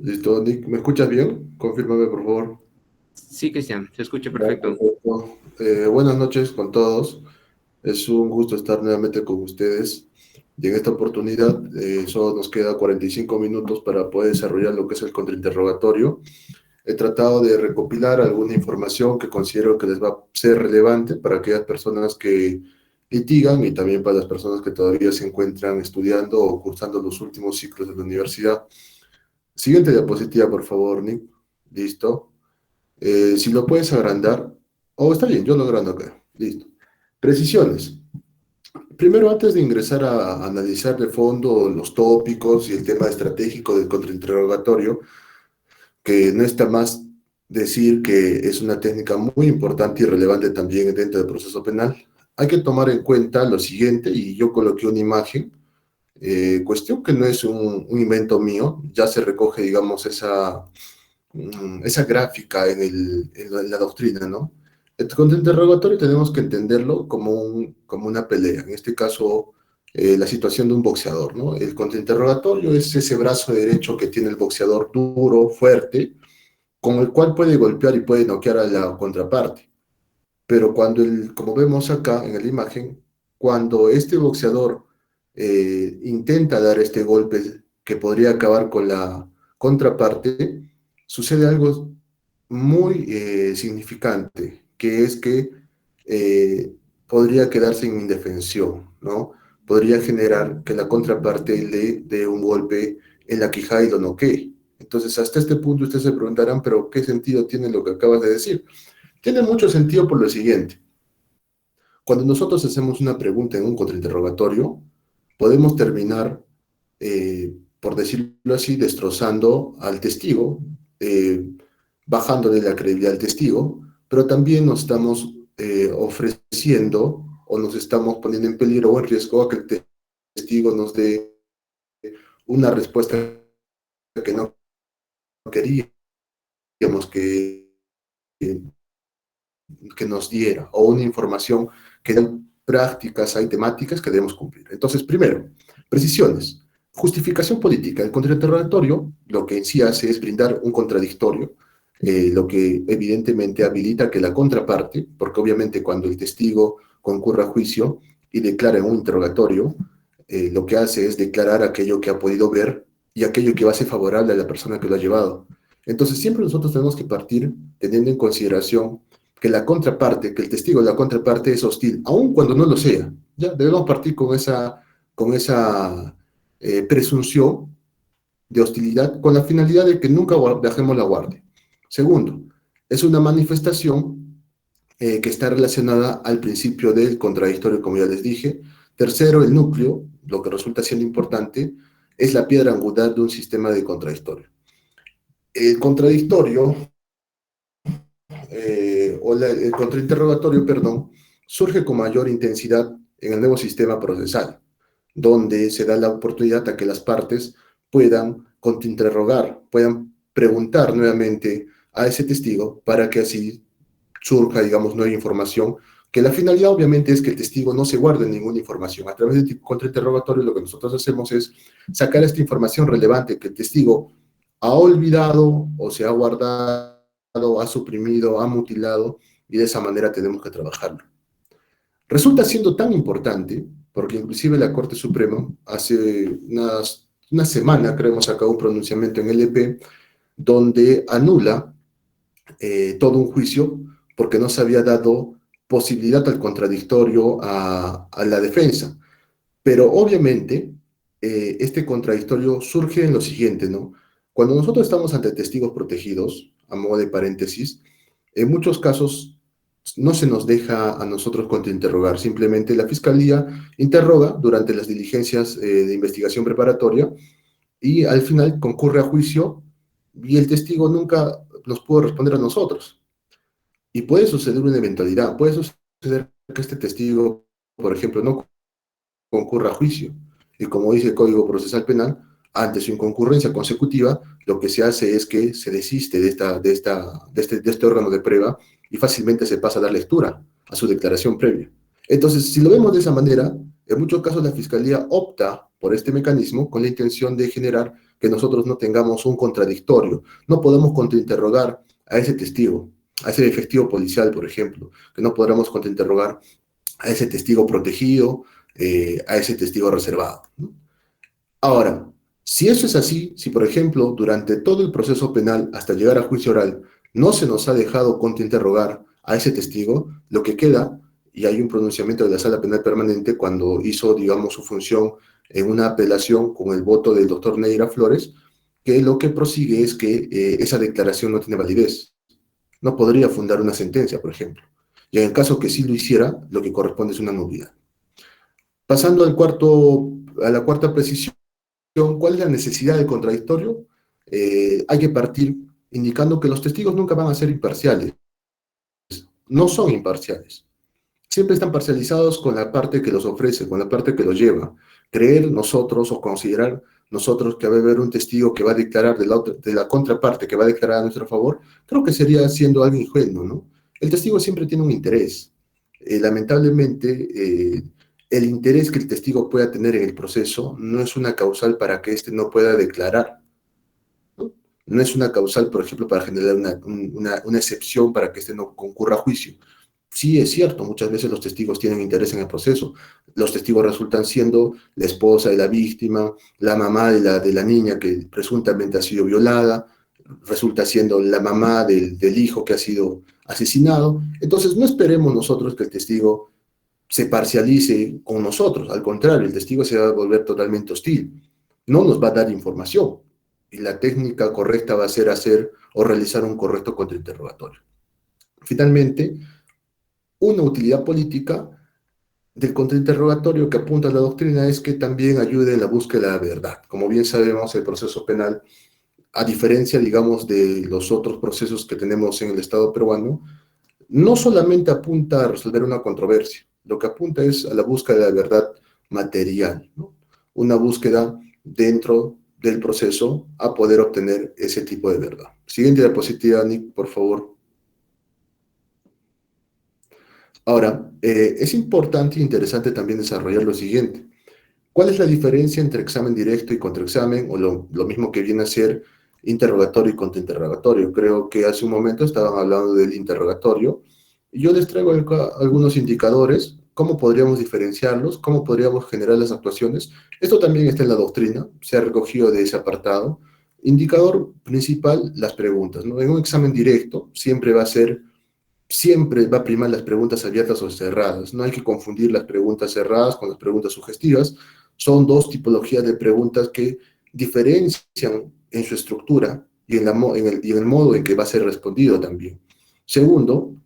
Listo, Nick, ¿me escuchas bien? Confírmame, por favor. Sí, Cristian, se escucha Ya, perfecto. perfecto. Buenas noches con todos. Es un gusto estar nuevamente con ustedes. Y en esta oportunidad solo nos queda 45 minutos para poder desarrollar lo que es el contrainterrogatorio. He tratado de recopilar alguna información que considero que les va a ser relevante para aquellas personas que litigan y también para las personas que todavía se encuentran estudiando o cursando los últimos ciclos de la universidad. Siguiente diapositiva, por favor, Nick. Listo. Si lo puedes agrandar, está bien, yo lo agrando acá. Listo. Precisiones. Primero, antes de ingresar a analizar de fondo los tópicos y el tema estratégico del contrainterrogatorio, que no está más decir que es una técnica muy importante y relevante también dentro del proceso penal, hay que tomar en cuenta lo siguiente, y yo coloqué una imagen, cuestión que no es un invento mío, ya se recoge, digamos, esa gráfica en la doctrina, ¿no? El contrainterrogatorio tenemos que entenderlo como una pelea, en este caso la situación de un boxeador, ¿no? El contrainterrogatorio es ese brazo derecho que tiene el boxeador duro, fuerte, con el cual puede golpear y puede noquear a la contraparte. Pero como vemos acá en la imagen, cuando este boxeador intenta dar este golpe que podría acabar con la contraparte, sucede algo muy significante, que es que eh, podría quedarse en indefensión, ¿no? Podría generar que la contraparte le dé un golpe en la quijada y lo noquee. Entonces, hasta este punto ustedes se preguntarán, pero ¿qué sentido tiene lo que acabas de decir? Tiene mucho sentido por lo siguiente. Cuando nosotros hacemos una pregunta en un contrainterrogatorio, podemos terminar, por decirlo así, destrozando al testigo, eh, bajándole la credibilidad al testigo, pero también nos estamos ofreciendo o nos estamos poniendo en peligro o en riesgo a que el testigo nos dé una respuesta que no queríamos que nos diera, o una información que hay prácticas, hay temáticas que debemos cumplir. Entonces, primero, precisiones. Justificación política. El contrainterrogatorio lo que en sí hace es brindar un contradictorio, lo que evidentemente habilita que la contraparte, porque obviamente cuando el testigo concurra a juicio y declara en un interrogatorio, lo que hace es declarar aquello que ha podido ver y aquello que va a ser favorable a la persona que lo ha llevado. Entonces, siempre nosotros tenemos que partir teniendo en consideración que la contraparte, que el testigo de la contraparte es hostil, aun cuando no lo sea. Ya debemos partir con esa presunción de hostilidad, con la finalidad de que nunca bajemos la guardia. Segundo, es una manifestación que está relacionada al principio del contradictorio, como ya les dije. Tercero, el núcleo, lo que resulta siendo importante, es la piedra angular de un sistema de contradictorio. El contradictorio el contrainterrogatorio, perdón, surge con mayor intensidad en el nuevo sistema procesal, donde se da la oportunidad a que las partes puedan contrainterrogar, puedan preguntar nuevamente a ese testigo para que así surja, digamos, nueva información, que la finalidad obviamente es que el testigo no se guarde ninguna información. A través del contrainterrogatorio lo que nosotros hacemos es sacar esta información relevante que el testigo ha olvidado o se ha guardado, ha suprimido, ha mutilado, y de esa manera tenemos que trabajarlo. Resulta siendo tan importante, porque inclusive la Corte Suprema hace una semana, creo, hemos sacado un pronunciamiento en LP, donde anula todo un juicio porque no se había dado posibilidad al contradictorio a la defensa. Pero obviamente este contradictorio surge en lo siguiente, ¿no? Cuando nosotros estamos ante testigos protegidos, a modo de paréntesis, en muchos casos no se nos deja a nosotros contrainterrogar, simplemente la fiscalía interroga durante las diligencias de investigación preparatoria y al final concurre a juicio y el testigo nunca nos pudo responder a nosotros. Y puede suceder una eventualidad, puede suceder que este testigo, por ejemplo, no concurra a juicio. Y como dice el Código Procesal Penal, ante su inconcurrencia consecutiva, lo que se hace es que se desiste de este órgano de prueba y fácilmente se pasa a dar lectura a su declaración previa. Entonces, si lo vemos de esa manera, en muchos casos la Fiscalía opta por este mecanismo con la intención de generar que nosotros no tengamos un contradictorio. No podemos contrainterrogar a ese testigo, a ese efectivo policial, por ejemplo, que no podamos contrainterrogar a ese testigo protegido, a ese testigo reservado, ¿no? Ahora, si eso es así, si por ejemplo durante todo el proceso penal hasta llegar a juicio oral no se nos ha dejado contrainterrogar a ese testigo, lo que queda, y hay un pronunciamiento de la Sala Penal Permanente cuando hizo, digamos, su función en una apelación con el voto del doctor Neira Flores, que lo que prosigue es que esa declaración no tiene validez. No podría fundar una sentencia, por ejemplo. Y en el caso que sí lo hiciera, lo que corresponde es una nulidad. Pasando a la cuarta precisión, ¿cuál es la necesidad del contradictorio? Hay que partir indicando que los testigos nunca van a ser imparciales. No son imparciales. Siempre están parcializados con la parte que los ofrece, con la parte que los lleva. Creer nosotros o considerar nosotros que va a haber un testigo que va a declarar de la contraparte, que va a declarar a nuestro favor, creo que sería siendo algo ingenuo, ¿no? El testigo siempre tiene un interés. Lamentablemente, el interés que el testigo pueda tener en el proceso no es una causal para que éste no pueda declarar, ¿no? No es una causal, por ejemplo, para generar una excepción para que éste no concurra a juicio. Sí, es cierto, muchas veces los testigos tienen interés en el proceso. Los testigos resultan siendo la esposa de la víctima, la mamá de la niña que presuntamente ha sido violada, resulta siendo la mamá del hijo que ha sido asesinado. Entonces, no esperemos nosotros que el testigo se parcialice con nosotros. Al contrario, el testigo se va a volver totalmente hostil. No nos va a dar información. Y la técnica correcta va a ser hacer o realizar un correcto contrainterrogatorio. Finalmente, una utilidad política del contrainterrogatorio que apunta a la doctrina es que también ayude en la búsqueda de la verdad. Como bien sabemos, el proceso penal, a diferencia, digamos, de los otros procesos que tenemos en el Estado peruano, no solamente apunta a resolver una controversia, lo que apunta es a la búsqueda de la verdad material, ¿no? Una búsqueda dentro del proceso a poder obtener ese tipo de verdad. Siguiente diapositiva, Nick, por favor. Ahora, es importante e interesante también desarrollar lo siguiente. ¿Cuál es la diferencia entre examen directo y contraexamen, o lo mismo que viene a ser interrogatorio y contrainterrogatorio? Creo que hace un momento estaban hablando del interrogatorio, y yo les traigo algunos indicadores, cómo podríamos diferenciarlos, cómo podríamos generar las actuaciones. Esto también está en la doctrina, se ha recogido de ese apartado. Indicador principal, las preguntas, ¿no? En un examen directo siempre va a primar las preguntas abiertas o cerradas. No hay que confundir las preguntas cerradas con las preguntas sugestivas. Son dos tipologías de preguntas que diferencian en su estructura y en el modo en que va a ser respondido también. Segundo,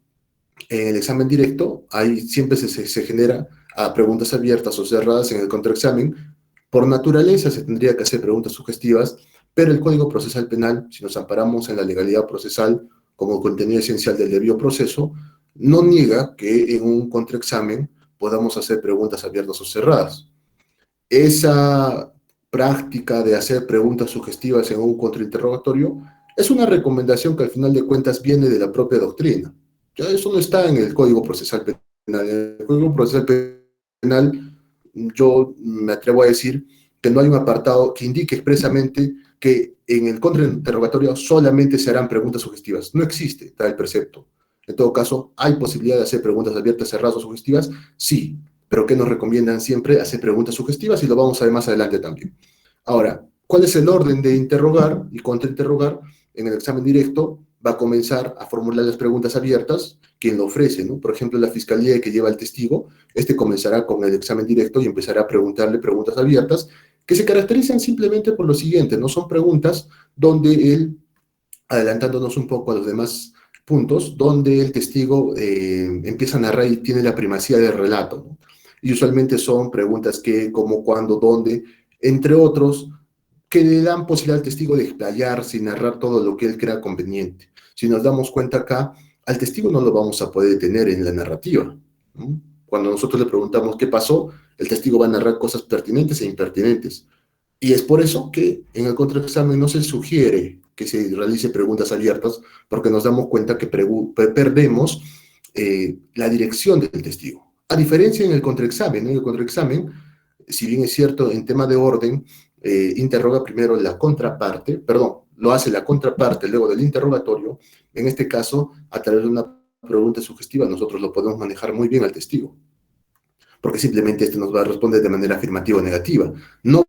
en el examen directo, ahí siempre se genera a preguntas abiertas o cerradas. En el contraexamen, por naturaleza se tendría que hacer preguntas sugestivas, pero el Código Procesal Penal, si nos amparamos en la legalidad procesal como contenido esencial del debido proceso, no niega que en un contraexamen podamos hacer preguntas abiertas o cerradas. Esa práctica de hacer preguntas sugestivas en un contrainterrogatorio es una recomendación que al final de cuentas viene de la propia doctrina. Ya eso no está en el Código Procesal Penal. En el Código Procesal Penal, yo me atrevo a decir que no hay un apartado que indique expresamente que en el contrainterrogatorio solamente se harán preguntas sugestivas. No existe tal precepto. En todo caso, ¿hay posibilidad de hacer preguntas abiertas, cerradas o sugestivas? Sí, pero que nos recomiendan siempre hacer preguntas sugestivas, y lo vamos a ver más adelante también. Ahora, ¿cuál es el orden de interrogar y contrainterrogar? En el examen directo va a comenzar a formular las preguntas abiertas, quien lo ofrece, ¿no? Por ejemplo, la fiscalía que lleva al testigo, comenzará con el examen directo y empezará a preguntarle preguntas abiertas, que se caracterizan simplemente por lo siguiente, no son preguntas donde él, adelantándonos un poco a los demás puntos, donde el testigo empieza a narrar y tiene la primacía del relato, ¿no? Y usualmente son preguntas que, cómo, cuándo, dónde, entre otros, que le dan posibilidad al testigo de explayarse y narrar todo lo que él crea conveniente. Si nos damos cuenta acá, al testigo no lo vamos a poder detener en la narrativa, ¿no? Cuando nosotros le preguntamos qué pasó, el testigo va a narrar cosas pertinentes e impertinentes. Y es por eso que en el contraexamen no se sugiere que se realice preguntas abiertas, porque nos damos cuenta que perdemos la dirección del testigo. A diferencia en el contraexamen, ¿no? En el contraexamen, si bien es cierto en tema de orden, interroga primero la contraparte, perdón, lo hace la contraparte luego del interrogatorio. En este caso, a través de una pregunta sugestiva, nosotros lo podemos manejar muy bien al testigo, porque simplemente este nos va a responder de manera afirmativa o negativa. No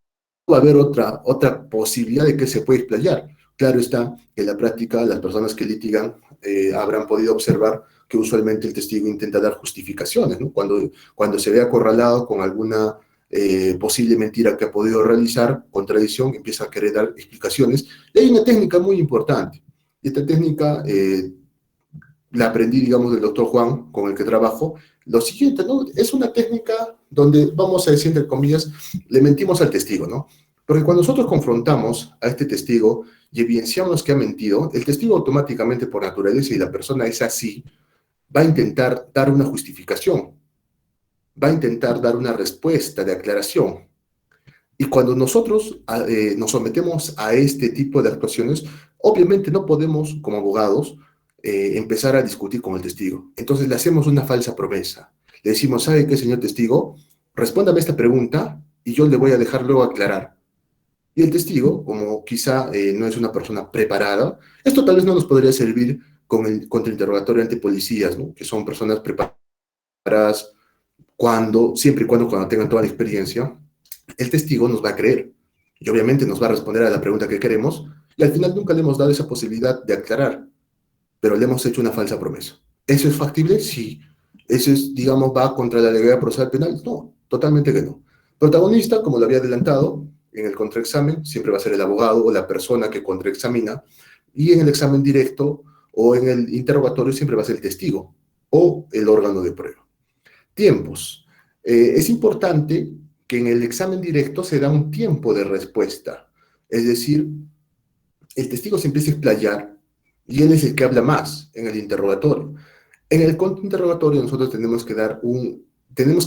va a haber otra posibilidad de que se pueda explayar. Claro está que en la práctica las personas que litigan habrán podido observar que usualmente el testigo intenta dar justificaciones, ¿no? Cuando se ve acorralado con alguna posible mentira que ha podido realizar, contradicción, empieza a querer dar explicaciones. Y hay una técnica muy importante. Y esta técnica la aprendí, digamos, del doctor Juan, con el que trabajo. Lo siguiente, ¿no? Es una técnica donde, vamos a decir, entre comillas, le mentimos al testigo, ¿no? Porque cuando nosotros confrontamos a este testigo y evidenciamos que ha mentido, el testigo automáticamente, por naturaleza, y la persona es así, va a intentar dar una justificación, va a intentar dar una respuesta de aclaración. Y cuando nosotros nos sometemos a este tipo de actuaciones, obviamente no podemos, como abogados, empezar a discutir con el testigo. Entonces le hacemos una falsa promesa. Le decimos, ¿sabe qué, señor testigo? Respóndame esta pregunta y yo le voy a dejar luego aclarar. Y el testigo, como quizá no es una persona preparada, esto tal vez no nos podría servir con el contrainterrogatorio ante policías, ¿no? Que son personas preparadas siempre y cuando tengan toda la experiencia. El testigo nos va a creer y obviamente nos va a responder a la pregunta que queremos, y al final nunca le hemos dado esa posibilidad de aclarar, pero le hemos hecho una falsa promesa. ¿Eso es factible? Sí. ¿Eso es, digamos, va contra la legalidad procesal penal? No, totalmente que no. Protagonista, como lo había adelantado, en el contraexamen siempre va a ser el abogado o la persona que contraexamina, y en el examen directo o en el interrogatorio siempre va a ser el testigo o el órgano de prueba. Tiempos. Es importante que en el examen directo se da un tiempo de respuesta. Es decir, el testigo se empieza a explayar y él es el que habla más en el interrogatorio. En el contrainterrogatorio nosotros tenemos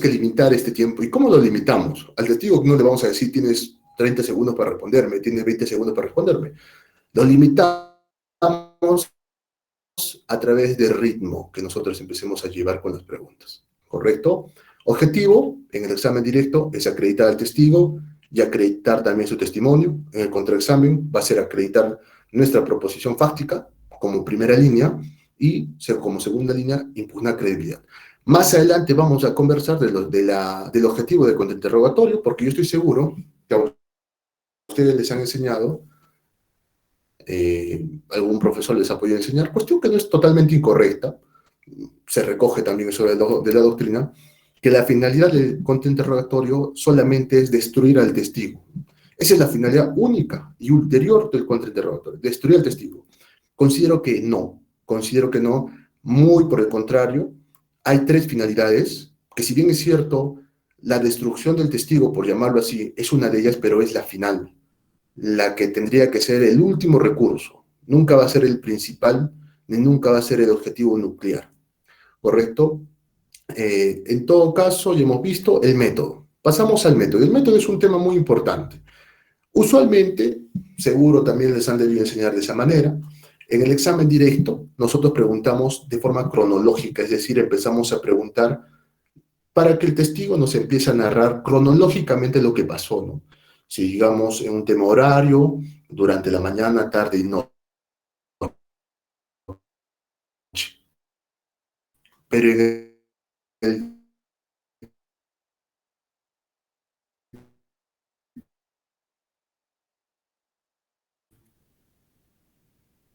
que limitar este tiempo. ¿Y cómo lo limitamos? Al testigo no le vamos a decir tienes 30 segundos para responderme, tienes 20 segundos para responderme. Lo limitamos a través del ritmo que nosotros empecemos a llevar con las preguntas. ¿Correcto? Objetivo en el examen directo es acreditar al testigo y acreditar también su testimonio. En el contraexamen va a ser acreditar nuestra proposición fáctica como primera línea y como segunda línea impugnar credibilidad. Más adelante vamos a conversar del objetivo del contrainterrogatorio, porque yo estoy seguro que a ustedes les han enseñado, algún profesor les ha podido enseñar, cuestión que no es totalmente incorrecta, se recoge también eso de la doctrina, que la finalidad del contrainterrogatorio solamente es destruir al testigo. Esa es la finalidad única y ulterior del contrainterrogatorio, destruir al testigo. Considero que no, muy por el contrario, hay tres finalidades, que si bien es cierto, la destrucción del testigo, por llamarlo así, es una de ellas, pero es la final, la que tendría que ser el último recurso. Nunca va a ser el principal, ni nunca va a ser el objetivo nuclear. ¿Correcto? En todo caso, ya hemos visto el método. Pasamos al método. El método es un tema muy importante. Usualmente, seguro también les han debido enseñar de esa manera, en el examen directo nosotros preguntamos de forma cronológica, es decir, empezamos a preguntar para que el testigo nos empiece a narrar cronológicamente lo que pasó, ¿no? Si digamos en un tema horario, durante la mañana, tarde y noche. Pero en el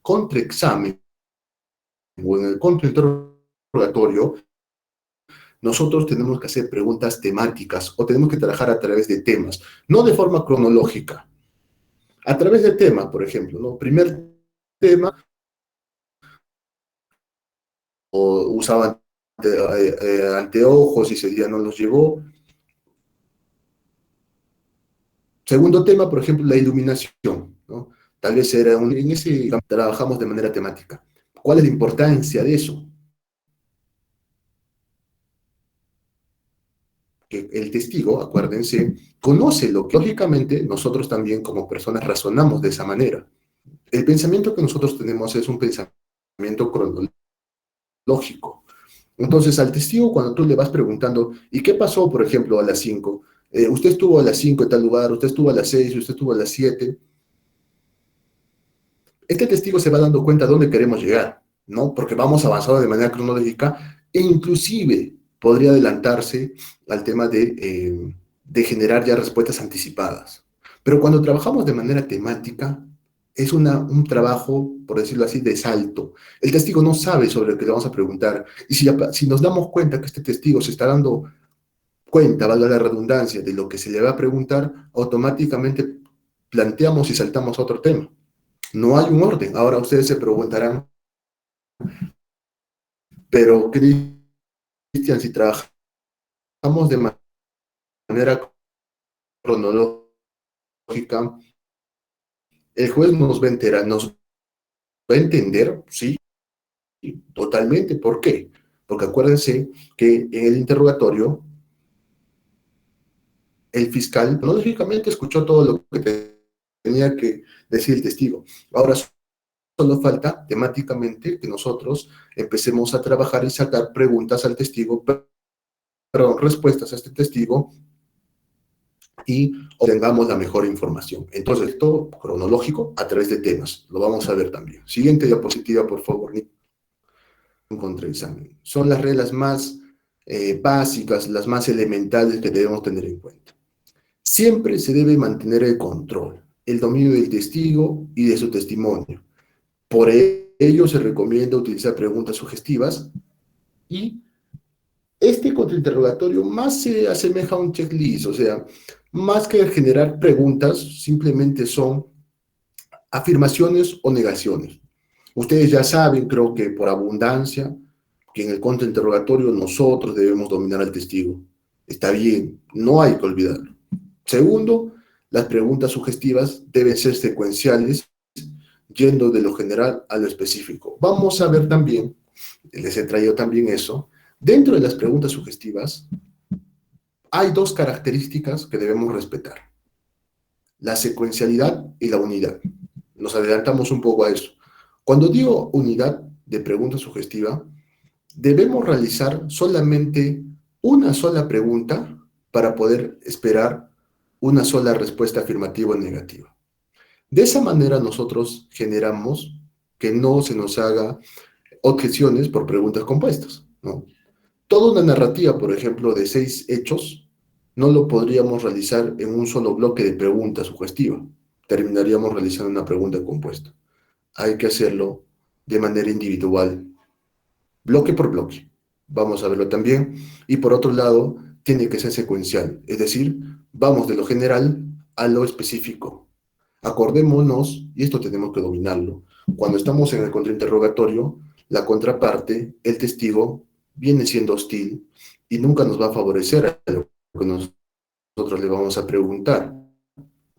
contraexamen o en el contrainterrogatorio, nosotros tenemos que hacer preguntas temáticas o tenemos que trabajar a través de temas, no de forma cronológica, a través de temas, por ejemplo, ¿no? Primer tema, o usaban anteojos y ese día no los llevó. Segundo tema, por ejemplo, la iluminación, ¿no? Tal vez en ese trabajamos de manera temática. ¿Cuál es la importancia de eso? Que el testigo, acuérdense, conoce lo que lógicamente nosotros también como personas razonamos de esa manera. El pensamiento que nosotros tenemos es un pensamiento cronológico. Entonces, al testigo, cuando tú le vas preguntando, ¿y qué pasó, por ejemplo, a las 5? usted estuvo a las 5 en tal lugar, usted estuvo a las 6, usted estuvo a las 7. Este testigo se va dando cuenta a dónde queremos llegar, ¿no? Porque vamos avanzando de manera cronológica e inclusive podría adelantarse al tema de generar ya respuestas anticipadas. Pero cuando trabajamos de manera temática, es un trabajo, por decirlo así, de salto. El testigo no sabe sobre lo que le vamos a preguntar. Y si nos damos cuenta que este testigo se está dando cuenta, valga la redundancia, de lo que se le va a preguntar, automáticamente planteamos y saltamos a otro tema. No hay un orden. Ahora ustedes se preguntarán, pero Cristian, si trabajamos de manera cronológica, el juez nos va a enterar, nos va a entender, sí, totalmente. ¿Por qué? Porque acuérdense que en el interrogatorio, el fiscal cronológicamente escuchó todo lo que tenía que decir el testigo. Ahora solo falta temáticamente que nosotros empecemos a trabajar y sacar preguntas al testigo, perdón, respuestas a este testigo y obtengamos la mejor información. Entonces, todo cronológico a través de temas. Lo vamos a ver también. Siguiente diapositiva, por favor, Nick. Contra examen. Son las reglas más básicas, las más elementales que debemos tener en cuenta. Siempre se debe mantener el control, el dominio del testigo y de su testimonio. Por ello se recomienda utilizar preguntas sugestivas y este contrainterrogatorio más se asemeja a un checklist, o sea, más que generar preguntas, simplemente son afirmaciones o negaciones. Ustedes ya saben, creo que por abundancia, que en el contrainterrogatorio nosotros debemos dominar al testigo. Está bien, no hay que olvidarlo. Segundo, las preguntas sugestivas deben ser secuenciales, yendo de lo general a lo específico. Vamos a ver también, les he traído también eso, dentro de las preguntas sugestivas, hay dos características que debemos respetar: la secuencialidad y la unidad. Nos adelantamos un poco a eso. Cuando digo unidad de pregunta sugestiva, debemos realizar solamente una sola pregunta para poder esperar una sola respuesta afirmativa o negativa. De esa manera nosotros generamos que no se nos haga objeciones por preguntas compuestas, ¿no? Toda una narrativa, por ejemplo, de 6 hechos, no lo podríamos realizar en un solo bloque de pregunta sugestiva. Terminaríamos realizando una pregunta compuesta. Hay que hacerlo de manera individual, bloque por bloque. Vamos a verlo también. Y por otro lado, tiene que ser secuencial, es decir, vamos de lo general a lo específico. Acordémonos, y esto tenemos que dominarlo, cuando estamos en el contrainterrogatorio, la contraparte, el testigo, viene siendo hostil y nunca nos va a favorecer a lo que nosotros le vamos a preguntar.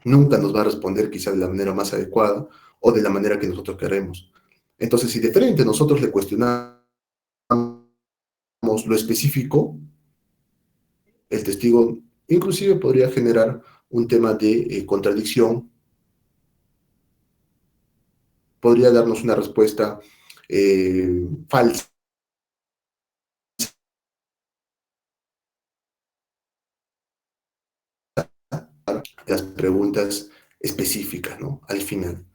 Nunca nos va a responder quizá de la manera más adecuada o de la manera que nosotros queremos. Entonces, si de frente nosotros le cuestionamos lo específico, el testigo inclusive podría generar un tema de contradicción, podría darnos una respuesta falsa, las preguntas específicas, ¿no? Al final.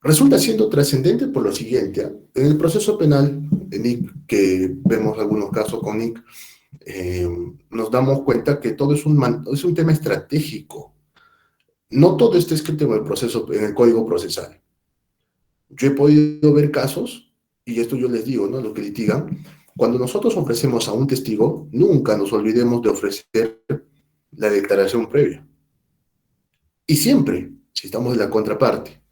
Resulta siendo trascendente por lo siguiente: en el proceso penal, Nick, que vemos algunos casos con Nick, nos damos cuenta que todo es un tema estratégico. No todo está escrito en el proceso, en el código procesal. Yo he podido ver casos, y esto yo les digo, ¿no? Lo que litigan, cuando nosotros ofrecemos a un testigo, nunca nos olvidemos de ofrecer la declaración previa. Y siempre, si estamos en la contraparte,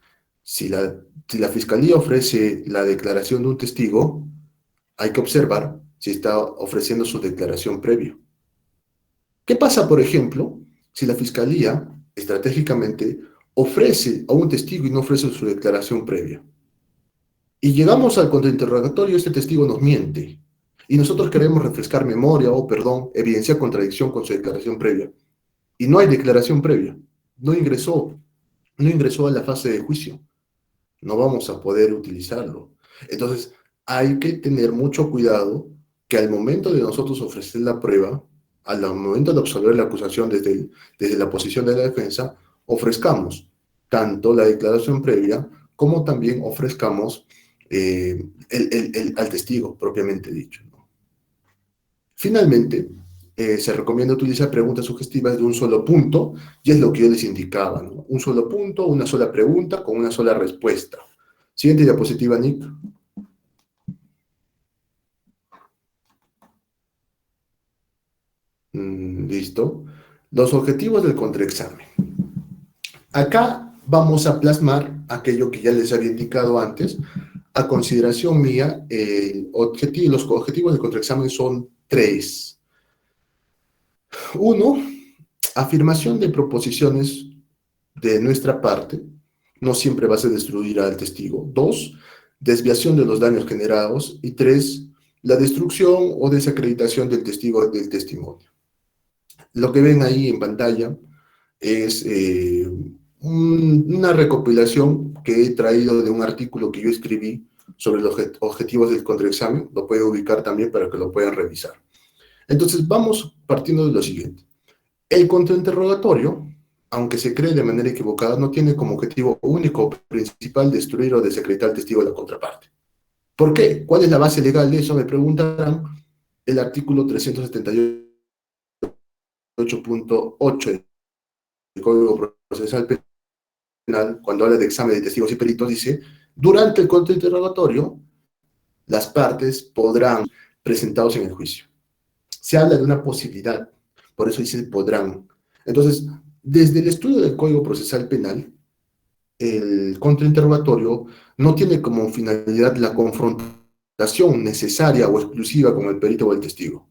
si la fiscalía ofrece la declaración de un testigo, hay que observar si está ofreciendo su declaración previa. ¿Qué pasa, por ejemplo, si la fiscalía estratégicamente ofrece a un testigo y no ofrece su declaración previa? Y llegamos al contrainterrogatorio, este testigo nos miente, y nosotros queremos refrescar memoria o, perdón, evidenciar contradicción con su declaración previa. Y no hay declaración previa, no ingresó a la fase de juicio. No vamos a poder utilizarlo. Entonces, hay que tener mucho cuidado que al momento de nosotros ofrecer la prueba, al momento de absolver la acusación desde la posición de la defensa, ofrezcamos tanto la declaración previa como también ofrezcamos al testigo propiamente dicho, ¿no? Finalmente, se recomienda utilizar preguntas sugestivas de un solo punto, y es lo que yo les indicaba, ¿no? Un solo punto, una sola pregunta con una sola respuesta. Siguiente diapositiva, Nick. Listo. Los objetivos del contraexamen. Acá vamos a plasmar aquello que ya les había indicado antes. A consideración mía, los objetivos del contraexamen son 3. 1, afirmación de proposiciones de nuestra parte, no siempre va a ser destruir al testigo. 2, desviación de los daños generados. Y 3, la destrucción o desacreditación del testigo del testimonio. Lo que ven ahí en pantalla es una recopilación que he traído de un artículo que yo escribí sobre los objetivos del contraexamen. Lo pueden ubicar también para que lo puedan revisar. Entonces, vamos partiendo de lo siguiente. El contrainterrogatorio, aunque se cree de manera equivocada, no tiene como objetivo único o principal destruir o desacreditar al testigo de la contraparte. ¿Por qué? ¿Cuál es la base legal de eso? Me preguntarán. El artículo 378.8 del Código Procesal Penal, cuando habla de examen de testigos y peritos, dice: durante el contrainterrogatorio, las partes podrán presentados en el juicio. Se habla de una posibilidad, por eso dice podrán. Entonces, desde el estudio del Código Procesal Penal, el contrainterrogatorio no tiene como finalidad la confrontación necesaria o exclusiva con el perito o el testigo.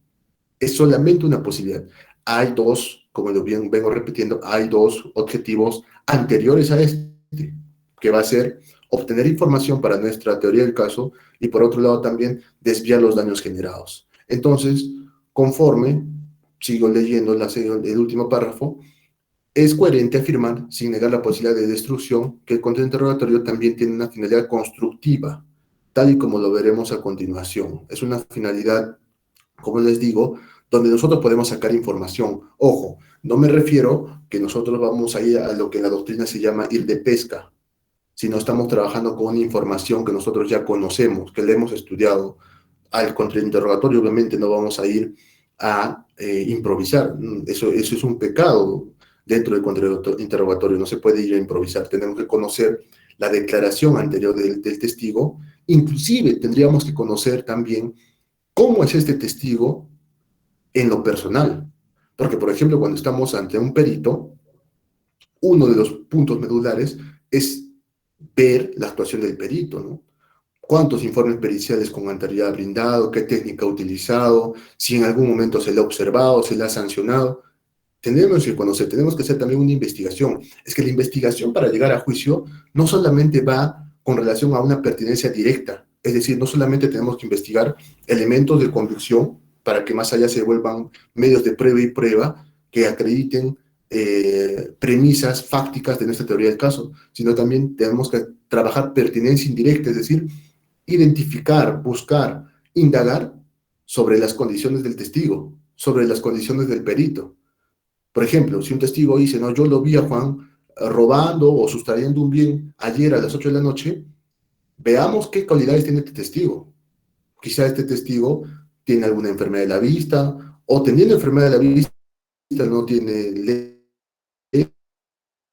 Es solamente una posibilidad. Hay dos, como lo bien vengo repitiendo, hay dos objetivos anteriores a este, que va a ser obtener información para nuestra teoría del caso y por otro lado también desviar los daños generados. Entonces, conforme, sigo leyendo el último párrafo, es coherente afirmar, sin negar la posibilidad de destrucción, que el contrainterrogatorio también tiene una finalidad constructiva, tal y como lo veremos a continuación. Es una finalidad, como les digo, donde nosotros podemos sacar información. Ojo, no me refiero que nosotros vamos a ir a lo que en la doctrina se llama ir de pesca, sino estamos trabajando con una información que nosotros ya conocemos, que le hemos estudiado. Al contrainterrogatorio obviamente no vamos a ir a improvisar. Eso es un pecado dentro del contrainterrogatorio, no se puede ir a improvisar. Tenemos que conocer la declaración anterior del testigo. Inclusive tendríamos que conocer también cómo es este testigo en lo personal. Porque, por ejemplo, cuando estamos ante un perito, uno de los puntos medulares es ver la actuación del perito, ¿no? ¿Cuántos informes periciales con anterioridad ha brindado? ¿Qué técnica ha utilizado? Si en algún momento se le ha observado, se le ha sancionado. Tenemos que conocer, tenemos que hacer también una investigación. Es que la investigación para llegar a juicio no solamente va con relación a una pertinencia directa, es decir, no solamente tenemos que investigar elementos de conducción para que más allá se vuelvan medios de prueba y prueba que acrediten premisas fácticas de nuestra teoría del caso, sino también tenemos que trabajar pertinencia indirecta, es decir, identificar, buscar, indagar sobre las condiciones del testigo, sobre las condiciones del perito. Por ejemplo, si un testigo dice, no, yo lo vi a Juan robando o sustrayendo un bien ayer a las 8 de la noche, veamos qué cualidades tiene este testigo. Quizá este testigo tiene alguna enfermedad de la vista, o teniendo enfermedad de la vista no tiene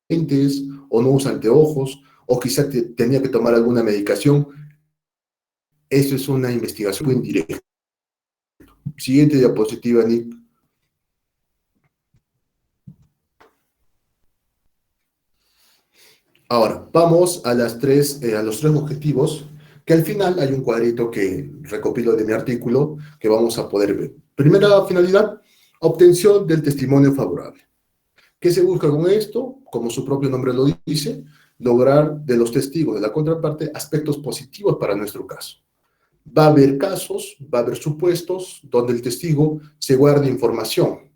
lentes, o no usa anteojos, o quizá tenía que tomar alguna medicación. Eso es una investigación indirecta. Siguiente diapositiva, Nick. Ahora, vamos a los tres objetivos, que al final hay un cuadrito que recopilo de mi artículo que vamos a poder ver. Primera finalidad, obtención del testimonio favorable. ¿Qué se busca con esto? Como su propio nombre lo dice, lograr de los testigos de la contraparte aspectos positivos para nuestro caso. Va a haber casos, va a haber supuestos donde el testigo se guarde información.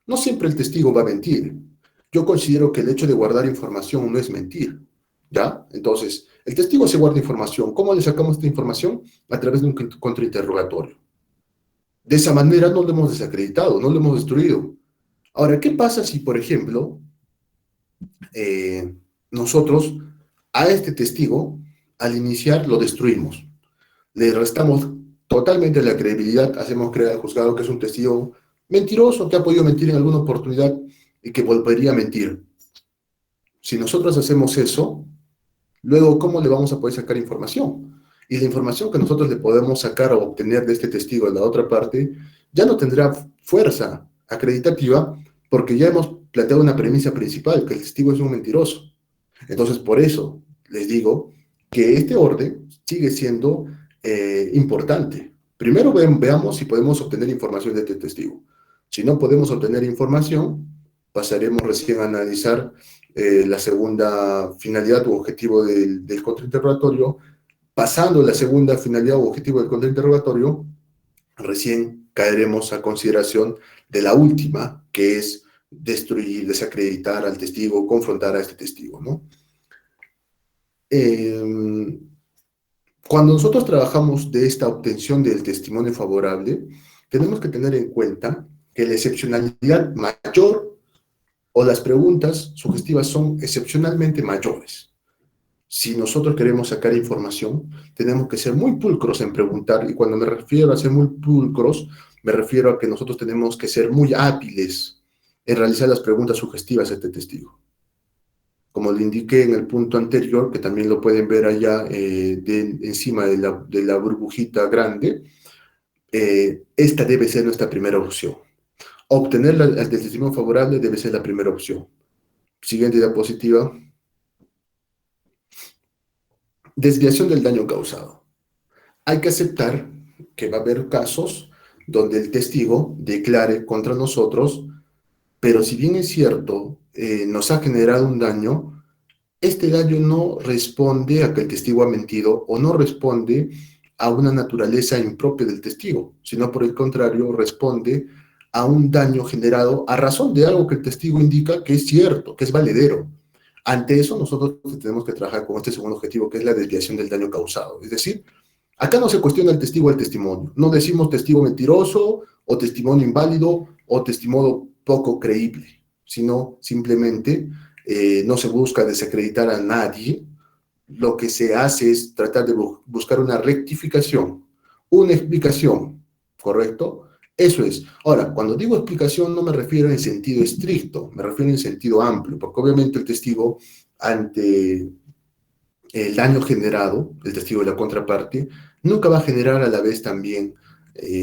No siempre el testigo va a mentir. Yo considero que el hecho de guardar información no es mentir, ¿ya? Entonces, el testigo se guarda información. ¿Cómo le sacamos esta información? A través de un contrainterrogatorio. De esa manera no lo hemos desacreditado, no lo hemos destruido. Ahora, ¿qué pasa si, por ejemplo, nosotros a este testigo, al iniciar, lo destruimos? Le restamos totalmente la credibilidad, hacemos creer al juzgado que es un testigo mentiroso, que ha podido mentir en alguna oportunidad y que volvería a mentir. Si nosotros hacemos eso, luego, ¿cómo le vamos a poder sacar información? Y la información que nosotros le podemos sacar o obtener de este testigo de la otra parte ya no tendrá fuerza acreditativa porque ya hemos planteado una premisa principal, que el testigo es un mentiroso. Entonces, por eso les digo que este orden sigue siendo importante. Primero veamos si podemos obtener información de este testigo. Si no podemos obtener información, pasaremos recién a analizar la segunda finalidad u objetivo del contrainterrogatorio. Pasando la segunda finalidad u objetivo del contrainterrogatorio, recién caeremos a consideración de la última, que es destruir, desacreditar al testigo, confrontar a este testigo, ¿no? Cuando nosotros trabajamos de esta obtención del testimonio favorable, tenemos que tener en cuenta que la excepcionalidad mayor o las preguntas sugestivas son excepcionalmente mayores. Si nosotros queremos sacar información, tenemos que ser muy pulcros en preguntar, y cuando me refiero a ser muy pulcros, me refiero a que nosotros tenemos que ser muy hábiles en realizar las preguntas sugestivas a este testigo. Como le indiqué en el punto anterior, que también lo pueden ver allá encima de la burbujita grande, esta debe ser nuestra primera opción. Obtener el testimonio favorable debe ser la primera opción. Siguiente diapositiva. Desviación del daño causado. Hay que aceptar que va a haber casos donde el testigo declare contra nosotros, pero si bien es cierto, nos ha generado un daño, este daño no responde a que el testigo ha mentido o no responde a una naturaleza impropia del testigo, sino por el contrario responde a un daño generado a razón de algo que el testigo indica que es cierto, que es valedero. Ante eso nosotros tenemos que trabajar con este segundo objetivo, que es la desviación del daño causado. Es decir, acá no se cuestiona el testigo al testimonio. No decimos testigo mentiroso o testimonio inválido o testimonio poco creíble, sino simplemente no se busca desacreditar a nadie. Lo que se hace es tratar de buscar una rectificación, una explicación, ¿correcto? Eso es. Ahora, cuando digo explicación no me refiero en sentido estricto, me refiero en sentido amplio, porque obviamente el testigo ante el daño generado, el testigo de la contraparte, nunca va a generar a la vez también,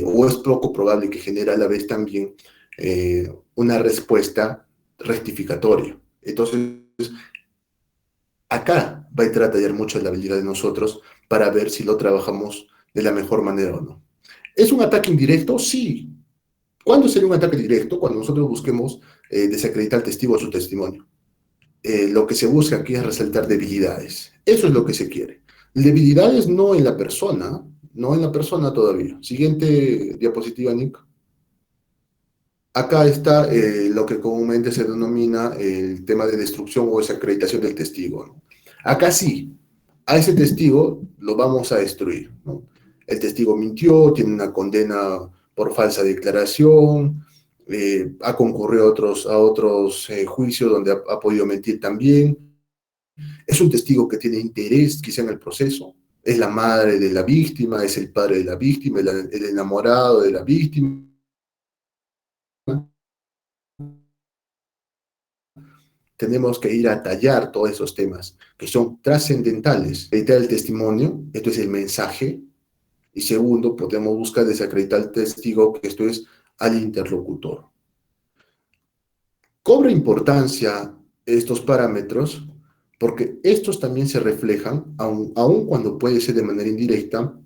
o es poco probable que genere a la vez también una respuesta rectificatoria. Entonces, acá va a entrar a tallar mucho la habilidad de nosotros para ver si lo trabajamos de la mejor manera o no. ¿Es un ataque indirecto? Sí. ¿Cuándo sería un ataque directo? Cuando nosotros busquemos desacreditar al testigo o su testimonio. Lo que se busca aquí es resaltar debilidades. Eso es lo que se quiere. Debilidades no en la persona, no en la persona todavía. Siguiente diapositiva, Nick. Acá está lo que comúnmente se denomina el tema de destrucción o desacreditación del testigo, ¿no? Acá sí, a ese testigo lo vamos a destruir, ¿no? El testigo mintió, tiene una condena por falsa declaración, ha concurrido a otros juicios donde ha podido mentir también. Es un testigo que tiene interés quizá en el proceso, es la madre de la víctima, es el padre de la víctima, el enamorado de la víctima. Tenemos que ir a tallar todos esos temas que son trascendentales. Editar el testimonio, esto es el mensaje, y segundo, podemos buscar desacreditar al testigo, que esto es al interlocutor. Cobra importancia estos parámetros porque estos también se reflejan, aun cuando puede ser de manera indirecta,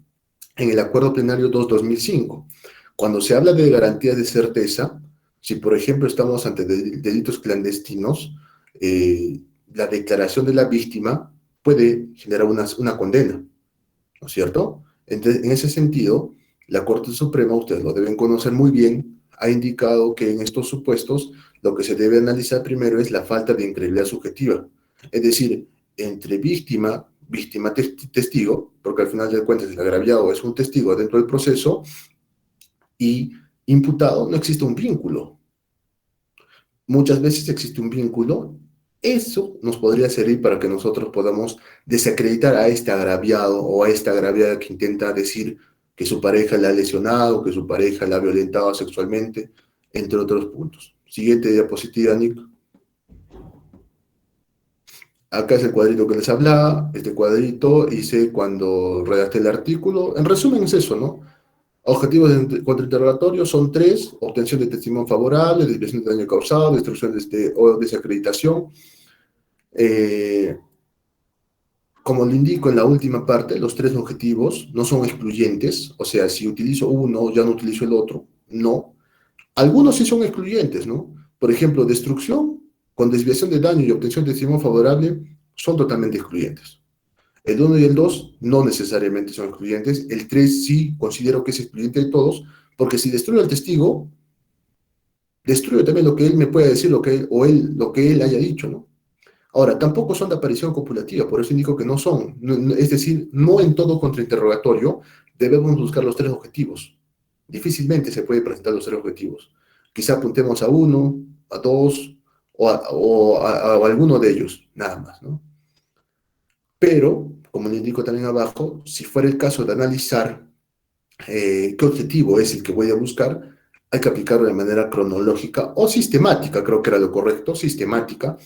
en el Acuerdo Plenario 2/2005. Cuando se habla de garantías de certeza, si por ejemplo estamos ante delitos clandestinos, la declaración de la víctima puede generar una condena, ¿no es cierto? Entonces, en ese sentido, la Corte Suprema, ustedes lo deben conocer muy bien, ha indicado que en estos supuestos lo que se debe analizar primero es la falta de incredibilidad subjetiva. Es decir, entre testigo, porque al final de cuentas el agraviado es un testigo dentro del proceso, y imputado no existe un vínculo. Muchas veces existe un vínculo. Eso nos podría servir para que nosotros podamos desacreditar a este agraviado o a esta agraviada que intenta decir que su pareja la ha lesionado, que su pareja la ha violentado sexualmente, entre otros puntos. Siguiente diapositiva, Nick. Acá es el cuadrito que les hablaba. Este cuadrito hice cuando redacté el artículo. En resumen es eso, ¿no? Objetivos de contrainterrogatorio son tres: obtención de testimonio favorable, desviación de daño causado, destrucción o desacreditación. Como le indico en la última parte, los tres objetivos no son excluyentes, o sea, si utilizo uno, ya no utilizo el otro, no. Algunos sí son excluyentes, ¿no? Por ejemplo, destrucción con desviación de daño y obtención de testimonio favorable son totalmente excluyentes. El 1 y el 2 no necesariamente son excluyentes. El 3 sí considero que es excluyente de todos, porque si destruyo al testigo, destruyo también lo que él me pueda decir, lo que él haya dicho, ¿no? Ahora, tampoco son de aparición copulativa, por eso indico que no son. Es decir, no en todo contrainterrogatorio debemos buscar los tres objetivos. Difícilmente se puede presentar los tres objetivos. Quizá apuntemos a uno, a dos, o a alguno de ellos, nada más, ¿no? Pero, como le indico también abajo, si fuera el caso de analizar qué objetivo es el que voy a buscar, hay que aplicarlo de manera cronológica o sistemática, creo que era lo correcto, sistemática.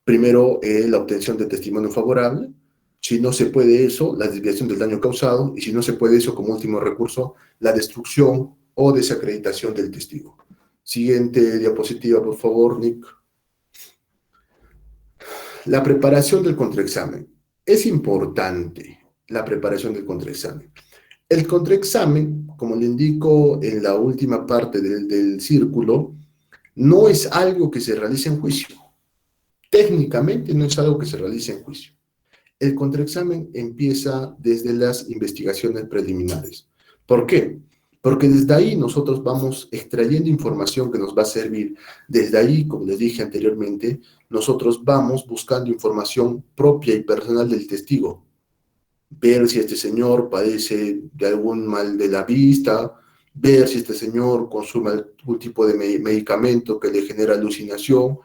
Primero, la obtención de testimonio favorable. Si no se puede eso, la desviación del daño causado. Y si no se puede eso, como último recurso, la destrucción o desacreditación del testigo. Siguiente diapositiva, por favor, Nick. La preparación del contraexamen. Es importante la preparación del contraexamen. El contraexamen, como le indico en la última parte del círculo, no es algo que se realice en juicio. Técnicamente no es algo que se realice en juicio. El contraexamen empieza desde las investigaciones preliminares. ¿Por qué? Porque desde ahí nosotros vamos extrayendo información que nos va a servir. Desde ahí, como les dije anteriormente, nosotros vamos buscando información propia y personal del testigo. Ver si este señor padece de algún mal de la vista, ver si este señor consume algún tipo de medicamento que le genera alucinación,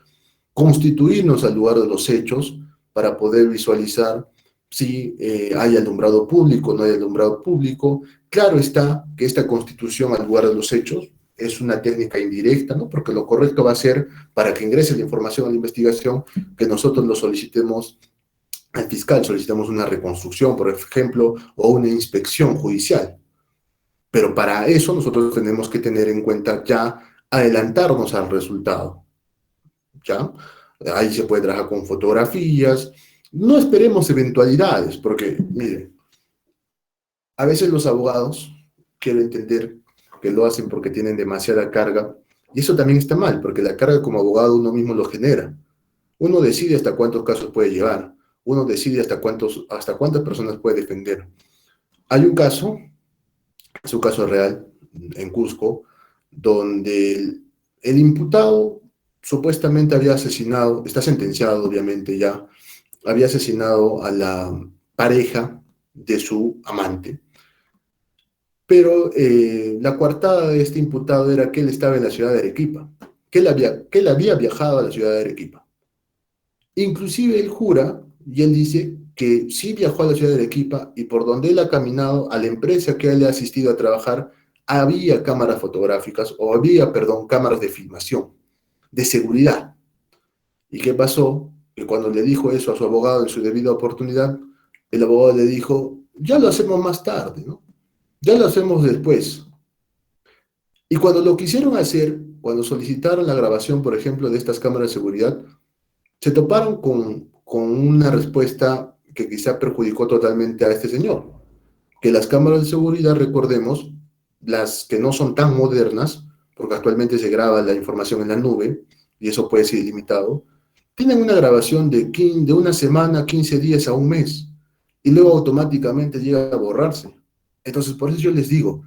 constituirnos al lugar de los hechos para poder visualizar si hay alumbrado público o no hay alumbrado público. Claro está que esta constitución al lugar de los hechos es una técnica indirecta, ¿no? Porque lo correcto va a ser, para que ingrese la información a la investigación, que nosotros lo solicitemos al fiscal, solicitamos una reconstrucción, por ejemplo, o una inspección judicial. Pero para eso nosotros tenemos que tener en cuenta ya adelantarnos al resultado, ¿ya? Ahí se puede trabajar con fotografías. No esperemos eventualidades, porque, miren, a veces los abogados, quiero entender que lo hacen porque tienen demasiada carga, y eso también está mal, porque la carga como abogado uno mismo lo genera. Uno decide hasta cuántos casos puede llevar, uno decide hasta cuántas personas puede defender. Hay un caso, es un caso real, en Cusco, donde el imputado supuestamente había asesinado, está sentenciado obviamente ya, había asesinado a la pareja de su amante. Pero la coartada de este imputado era que él estaba en la ciudad de Arequipa, que él había viajado a la ciudad de Arequipa. Inclusive él jura, y él dice que sí viajó a la ciudad de Arequipa y por donde él ha caminado, a la empresa que él ha asistido a trabajar, había cámaras fotográficas, o había, perdón, cámaras de filmación, de seguridad. ¿Y qué pasó? Que cuando le dijo eso a su abogado en su debida oportunidad, el abogado le dijo, ya lo hacemos más tarde, ¿no? Ya lo hacemos después. Y cuando lo quisieron hacer, cuando solicitaron la grabación, por ejemplo, de estas cámaras de seguridad, se toparon con una respuesta que quizá perjudicó totalmente a este señor. Que las cámaras de seguridad, recordemos, las que no son tan modernas, porque actualmente se graba la información en la nube, y eso puede ser ilimitado, tienen una grabación de una semana, 15 días a un mes, y luego automáticamente llega a borrarse. Entonces, por eso yo les digo,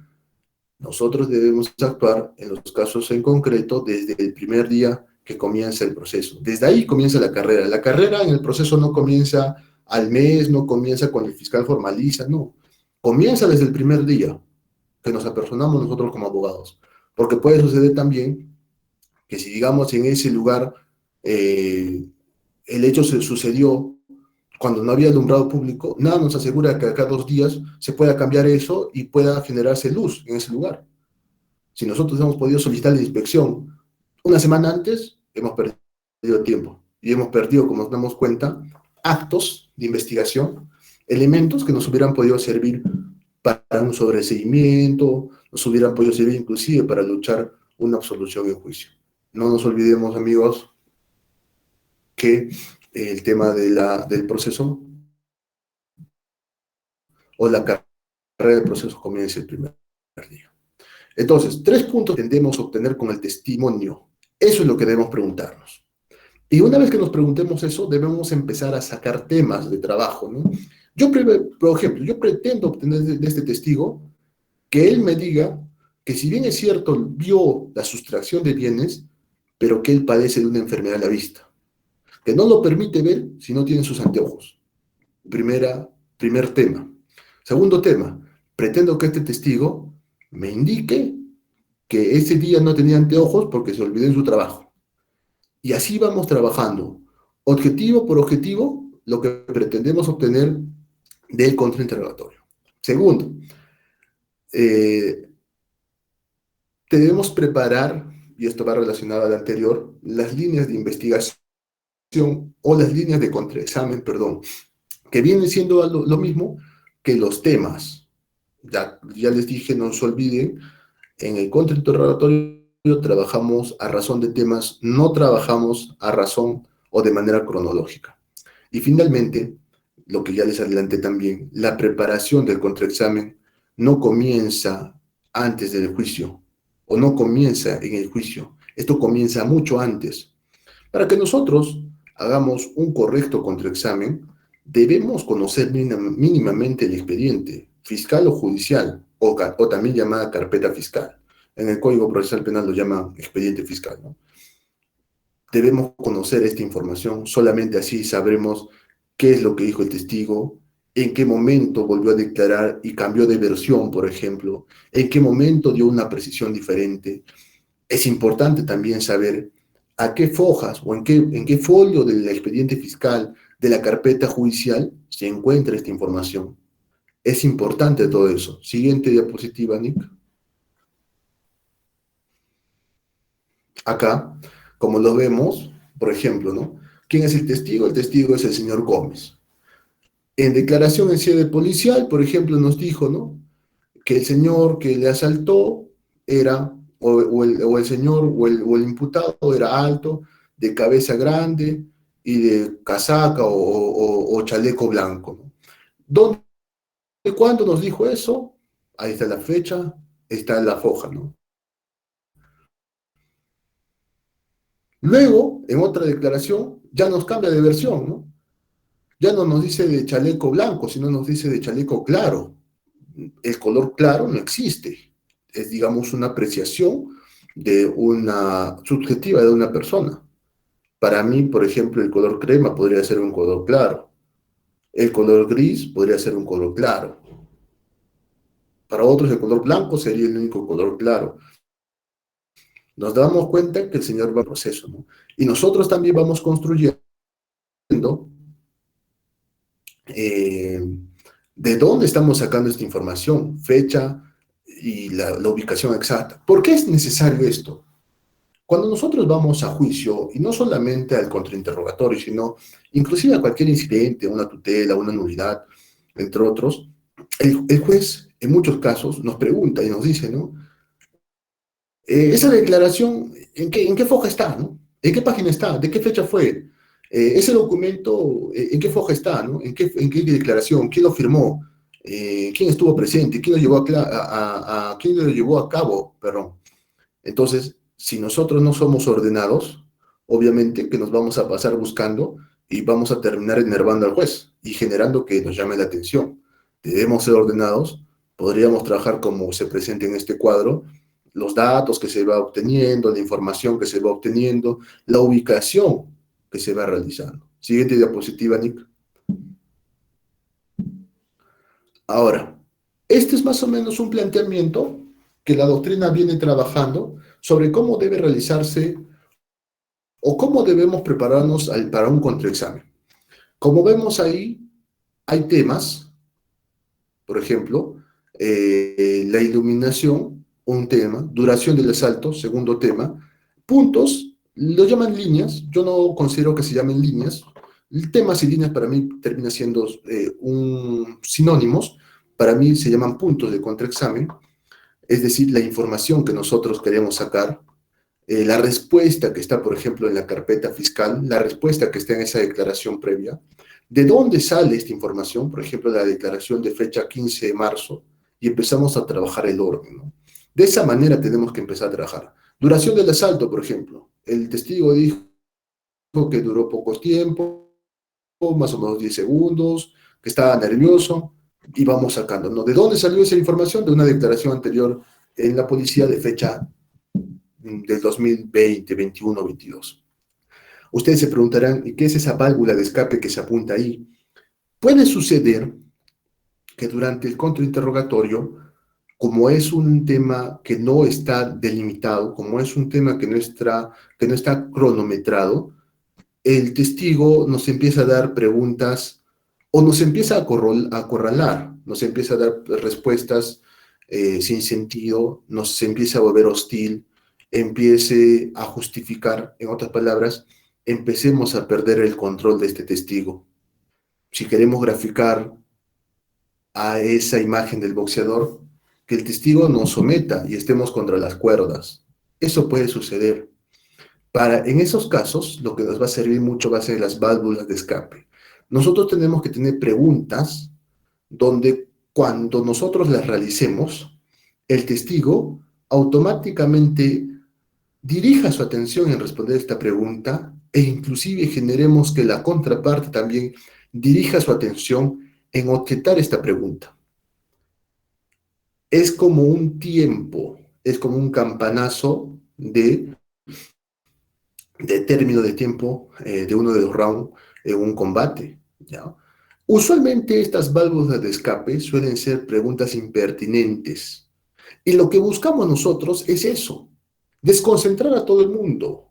nosotros debemos actuar en los casos en concreto desde el primer día que comienza el proceso. Desde ahí comienza la carrera. La carrera en el proceso no comienza al mes, no comienza cuando el fiscal formaliza, no. Comienza desde el primer día que nos apersonamos nosotros como abogados. Porque puede suceder también que si, digamos, en ese lugar el hecho se sucedió cuando no había alumbrado público, nada nos asegura que acá 2 días se pueda cambiar eso y pueda generarse luz en ese lugar. Si nosotros hemos podido solicitar la inspección una semana antes, hemos perdido tiempo y hemos perdido, como nos damos cuenta, actos de investigación, elementos que nos hubieran podido servir para un sobreseimiento, nos hubieran podido servir inclusive para luchar una absolución en juicio. No nos olvidemos, amigos, que el tema del proceso o la carrera del proceso comienza el primer día. Entonces, 3 puntos tendemos a obtener con el testimonio. Eso es lo que debemos preguntarnos. Y una vez que nos preguntemos eso, debemos empezar a sacar temas de trabajo, ¿no? Yo, por ejemplo, yo pretendo obtener de este testigo que él me diga que si bien es cierto, vio la sustracción de bienes, pero que él padece de una enfermedad de la vista, que no lo permite ver si no tiene sus anteojos. Primer tema. Segundo tema, pretendo que este testigo me indique que ese día no tenía anteojos porque se olvidó en su trabajo. Y así vamos trabajando, objetivo por objetivo, lo que pretendemos obtener del contrainterrogatorio. Segundo, debemos preparar, y esto va relacionado al anterior, las líneas de investigación o las líneas de contraexamen, perdón, que vienen siendo lo mismo que los temas. Ya les dije, no se olviden, en el contrainterrogatorio trabajamos a razón de temas, no trabajamos a razón o de manera cronológica. Y finalmente, lo que ya les adelanté también, la preparación del contraexamen no comienza antes del juicio o no comienza en el juicio. Esto comienza mucho antes. Para que nosotros hagamos un correcto contraexamen, debemos conocer mínimamente el expediente fiscal o judicial, o también llamada carpeta fiscal. En el Código Procesal Penal lo llaman expediente fiscal, ¿no? Debemos conocer esta información, solamente así sabremos qué es lo que dijo el testigo, en qué momento volvió a declarar y cambió de versión, por ejemplo, en qué momento dio una precisión diferente. Es importante también saber a qué fojas o en qué folio del expediente fiscal de la carpeta judicial se encuentra esta información. Es importante todo eso. Siguiente diapositiva, Nick. Acá, como lo vemos, por ejemplo, ¿no? ¿Quién es el testigo? El testigo es el señor Gómez. En declaración en sede policial, por ejemplo, nos dijo, ¿no?, que el señor que le asaltó era, o el señor, o el imputado era alto, de cabeza grande y de casaca o chaleco blanco, ¿no? ¿Dónde y cuándo nos dijo eso? Ahí está la fecha, está la foja, ¿no? Luego, en otra declaración, ya nos cambia de versión, ¿no? Ya no nos dice de chaleco blanco, sino nos dice de chaleco claro. El color claro no existe. Es, digamos, una apreciación de una subjetiva de una persona. Para mí, por ejemplo, el color crema podría ser un color claro. El color gris podría ser un color claro. Para otros, el color blanco sería el único color claro. Nos damos cuenta que el Señor va en proceso, ¿no? Y nosotros también vamos construyendo eh, de dónde estamos sacando esta información, fecha y la ubicación exacta. ¿Por qué es necesario esto? Cuando nosotros vamos a juicio, y no solamente al contrainterrogatorio, sino inclusive a cualquier incidente, una tutela, una nulidad, entre otros, el juez en muchos casos nos pregunta y nos dice, ¿no? Esa declaración, ¿en qué foja está, no? ¿En qué página está? ¿De qué fecha fue? Ese documento, ¿en qué foja está, no? ¿En qué declaración? ¿Quién lo firmó? ¿Quién estuvo presente? ¿Quién lo llevó quién lo llevó a cabo? Perdón. Entonces, si nosotros no somos ordenados, obviamente que nos vamos a pasar buscando y vamos a terminar enervando al juez y generando que nos llame la atención. Debemos ser ordenados, podríamos trabajar como se presenta en este cuadro, los datos que se va obteniendo, la información que se va obteniendo, la ubicación que se va realizando. Siguiente diapositiva, Nick. Ahora, este es más o menos un planteamiento que la doctrina viene trabajando sobre cómo debe realizarse o cómo debemos prepararnos para un contraexamen. Como vemos ahí, hay temas, por ejemplo, la iluminación, un tema, duración del asalto, segundo tema, puntos, lo llaman líneas, yo no considero que se llamen líneas, temas y líneas para mí termina siendo sinónimos, para mí se llaman puntos de contraexamen, es decir, la información que nosotros queremos sacar, la respuesta que está, por ejemplo, en la carpeta fiscal, la respuesta que está en esa declaración previa, de dónde sale esta información, por ejemplo, la declaración de fecha 15 de marzo, y empezamos a trabajar el orden, ¿no? De esa manera tenemos que empezar a trabajar. Duración del asalto, por ejemplo. El testigo dijo que duró poco tiempo, más o menos 10 segundos, que estaba nervioso, y vamos sacando, ¿no? ¿De dónde salió esa información? De una declaración anterior en la policía de fecha del 2020, 21, 22. Ustedes se preguntarán, ¿y qué es esa válvula de escape que se apunta ahí? Puede suceder que durante el contrainterrogatorio, como es un tema que no está delimitado, como es un tema que no está cronometrado, el testigo nos empieza a dar preguntas o nos empieza a acorralar, nos empieza a dar respuestas sin sentido, nos empieza a volver hostil, empiece a justificar, en otras palabras, empecemos a perder el control de este testigo. Si queremos graficar a esa imagen del boxeador, que el testigo nos someta y estemos contra las cuerdas. Eso puede suceder. En esos casos, lo que nos va a servir mucho va a ser las válvulas de escape. Nosotros tenemos que tener preguntas donde cuando nosotros las realicemos, el testigo automáticamente dirija su atención en responder esta pregunta e inclusive generemos que la contraparte también dirija su atención en objetar esta pregunta. Es como un tiempo, es como un campanazo de término de tiempo de uno de los rounds en un combate, ¿ya? Usualmente estas válvulas de escape suelen ser preguntas impertinentes. Y lo que buscamos nosotros es eso, desconcentrar a todo el mundo.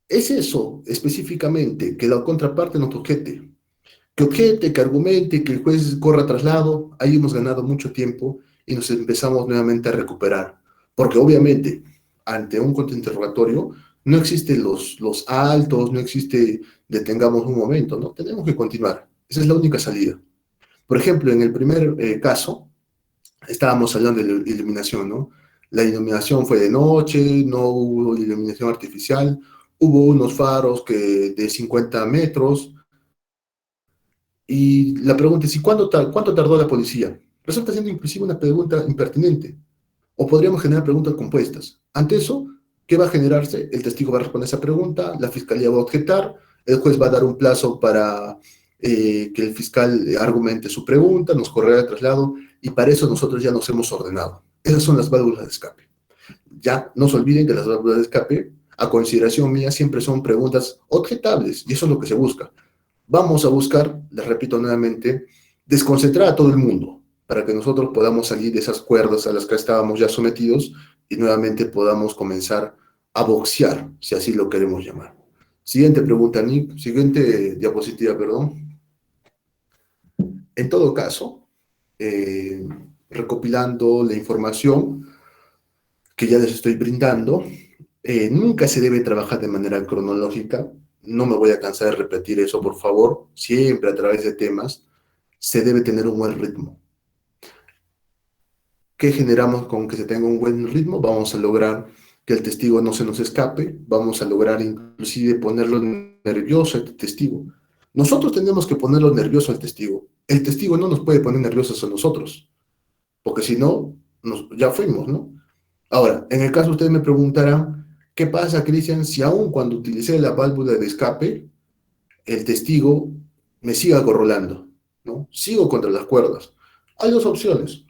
Es eso específicamente, que la contraparte nos objete, que argumente, que el juez corra traslado. Ahí hemos ganado mucho tiempo y nos empezamos nuevamente a recuperar. Porque obviamente, ante un contrainterrogatorio, no existen los altos, no existe detengamos un momento, ¿no? Tenemos que continuar. Esa es la única salida. Por ejemplo, en el primer caso, estábamos hablando de la iluminación, ¿no? La iluminación fue de noche, no hubo iluminación artificial, hubo unos faros de 50 metros, y la pregunta es, ¿y cuánto tardó la policía? Resulta siendo inclusive una pregunta impertinente. O podríamos generar preguntas compuestas. Ante eso, ¿qué va a generarse? El testigo va a responder esa pregunta, la fiscalía va a objetar, el juez va a dar un plazo para que el fiscal argumente su pregunta, nos correrá el traslado, y para eso nosotros ya nos hemos ordenado. Esas son las válvulas de escape. Ya no se olviden que las válvulas de escape, a consideración mía, siempre son preguntas objetables, y eso es lo que se busca. Vamos a buscar, les repito nuevamente, desconcentrar a todo el mundo para que nosotros podamos salir de esas cuerdas a las que estábamos ya sometidos y nuevamente podamos comenzar a boxear, si así lo queremos llamar. Siguiente pregunta, Nick. Siguiente diapositiva, perdón. En todo caso, recopilando la información que ya les estoy brindando, nunca se debe trabajar de manera cronológica. No me voy a cansar de repetir eso, por favor. Siempre a través de temas se debe tener un buen ritmo. ¿Qué generamos con que se tenga un buen ritmo? Vamos a lograr que el testigo no se nos escape, vamos a lograr inclusive ponerlo nervioso al testigo. Nosotros tenemos que ponerlo nervioso al testigo. El testigo no nos puede poner nerviosos a nosotros, porque si no, ya fuimos, ¿no? Ahora, en el caso ustedes me preguntarán, ¿qué pasa, Cristian, si aún cuando utilicé la válvula de escape, el testigo me sigue acorralando, ¿no? Sigo contra las cuerdas. Hay dos opciones.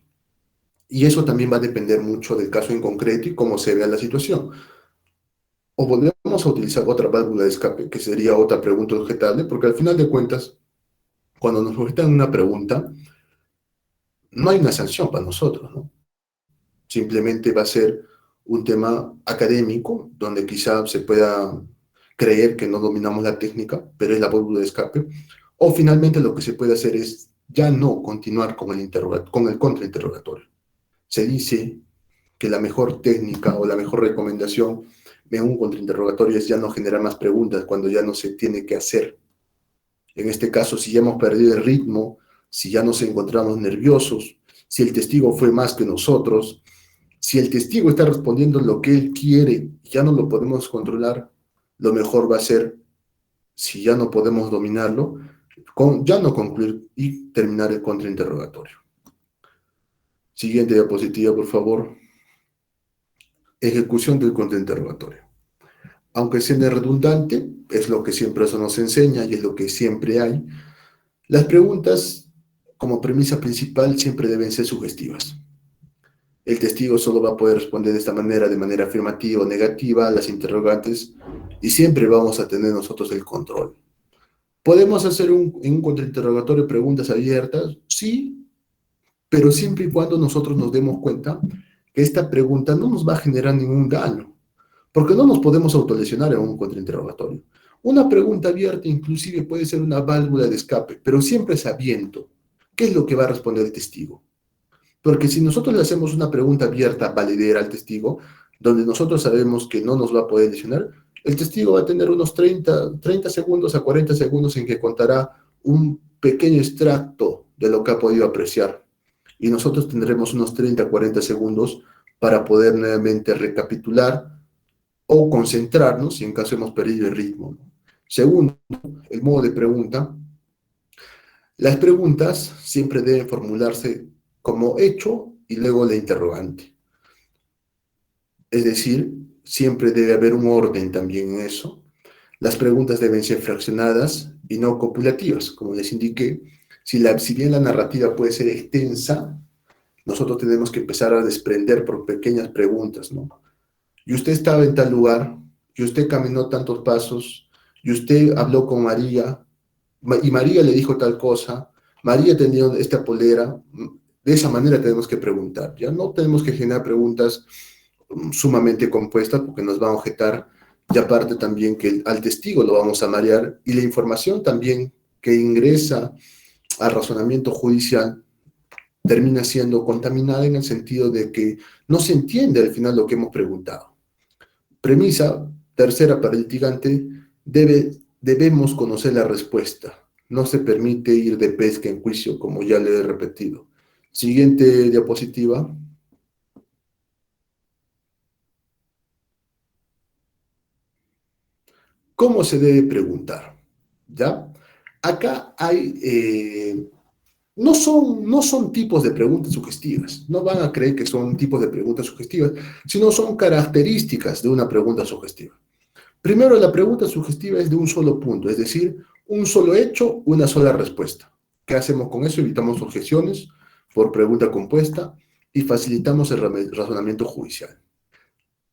Y eso también va a depender mucho del caso en concreto y cómo se vea la situación. O volvemos a utilizar otra válvula de escape, que sería otra pregunta objetable, porque al final de cuentas, cuando nos objetan una pregunta, no hay una sanción para nosotros, ¿no? simplemente va a ser un tema académico, donde quizá se pueda creer que no dominamos la técnica, pero es la válvula de escape, o finalmente lo que se puede hacer es ya no continuar con el contrainterrogatorio. Se dice que la mejor técnica o la mejor recomendación en un contrainterrogatorio es ya no generar más preguntas cuando ya no se tiene que hacer. En este caso, si ya hemos perdido el ritmo, si ya nos encontramos nerviosos, si el testigo fue más que nosotros, si el testigo está respondiendo lo que él quiere y ya no lo podemos controlar, lo mejor va a ser, si ya no podemos dominarlo, ya no concluir y terminar el contrainterrogatorio. Siguiente diapositiva, por favor. Ejecución del contrainterrogatorio. Aunque sea redundante, es lo que siempre eso nos enseña y es lo que siempre hay. Las preguntas, como premisa principal, siempre deben ser sugestivas. El testigo solo va a poder responder de manera afirmativa o negativa a las interrogantes, y siempre vamos a tener nosotros el control. ¿Podemos hacer en un contrainterrogatorio preguntas abiertas? Sí, pero siempre y cuando nosotros nos demos cuenta que esta pregunta no nos va a generar ningún daño, porque no nos podemos autolesionar en un contrainterrogatorio. Una pregunta abierta inclusive puede ser una válvula de escape, pero siempre sabiendo qué es lo que va a responder el testigo. Porque si nosotros le hacemos una pregunta abierta, valedera al testigo, donde nosotros sabemos que no nos va a poder lesionar, el testigo va a tener unos 30 segundos a 40 segundos en que contará un pequeño extracto de lo que ha podido apreciar. Y nosotros tendremos unos 30 a 40 segundos para poder nuevamente recapitular o concentrarnos si en caso hemos perdido el ritmo. Segundo, el modo de pregunta. Las preguntas siempre deben formularse como hecho y luego la interrogante. Es decir, siempre debe haber un orden también en eso. Las preguntas deben ser fraccionadas y no copulativas, como les indiqué. Si bien la narrativa puede ser extensa, nosotros tenemos que empezar a desprender por pequeñas preguntas, ¿no? Y usted estaba en tal lugar, y usted caminó tantos pasos, y usted habló con María, y María le dijo tal cosa, María tenía esta polera. De esa manera tenemos que preguntar, ya no tenemos que generar preguntas sumamente compuestas porque nos va a objetar, y aparte también que al testigo lo vamos a marear, y la información también que ingresa al razonamiento judicial termina siendo contaminada en el sentido de que no se entiende al final lo que hemos preguntado. Premisa tercera para el litigante: debemos conocer la respuesta. No se permite ir de pesca en juicio, como ya le he repetido. Siguiente diapositiva. ¿Cómo se debe preguntar? ¿Ya? Acá hay, no son tipos de preguntas sugestivas. No van a creer que son tipos de preguntas sugestivas, sino son características de una pregunta sugestiva. Primero, la pregunta sugestiva es de un solo punto, es decir, un solo hecho, una sola respuesta. ¿Qué hacemos con eso? Evitamos objeciones por pregunta compuesta y facilitamos el razonamiento judicial.